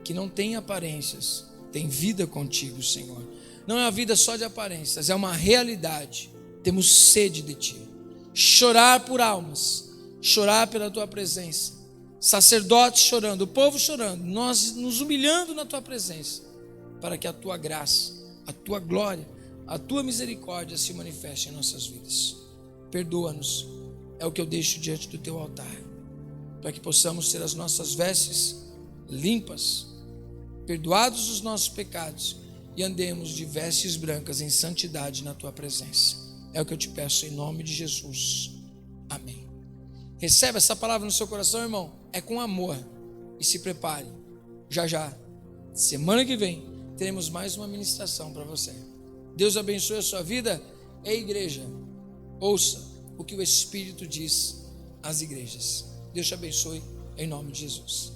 que não tem aparências, tem vida contigo, Senhor. Não é uma vida só de aparências, é uma realidade. Temos sede de ti, chorar por almas, chorar pela tua presença, sacerdotes chorando, o povo chorando, nós nos humilhando na tua presença, para que a tua graça, a tua glória, a tua misericórdia se manifeste em nossas vidas. Perdoa-nos, é o que eu deixo diante do teu altar, para que possamos ter as nossas vestes limpas, perdoados os nossos pecados, e andemos de vestes brancas em santidade na tua presença. É o que eu te peço em nome de Jesus. Amém. Recebe essa palavra no seu coração, irmão. É com amor. E se prepare. Já, semana que vem, teremos mais uma ministração para você. Deus abençoe a sua vida. Ei, igreja, ouça o que o Espírito diz às igrejas. Deus te abençoe em nome de Jesus.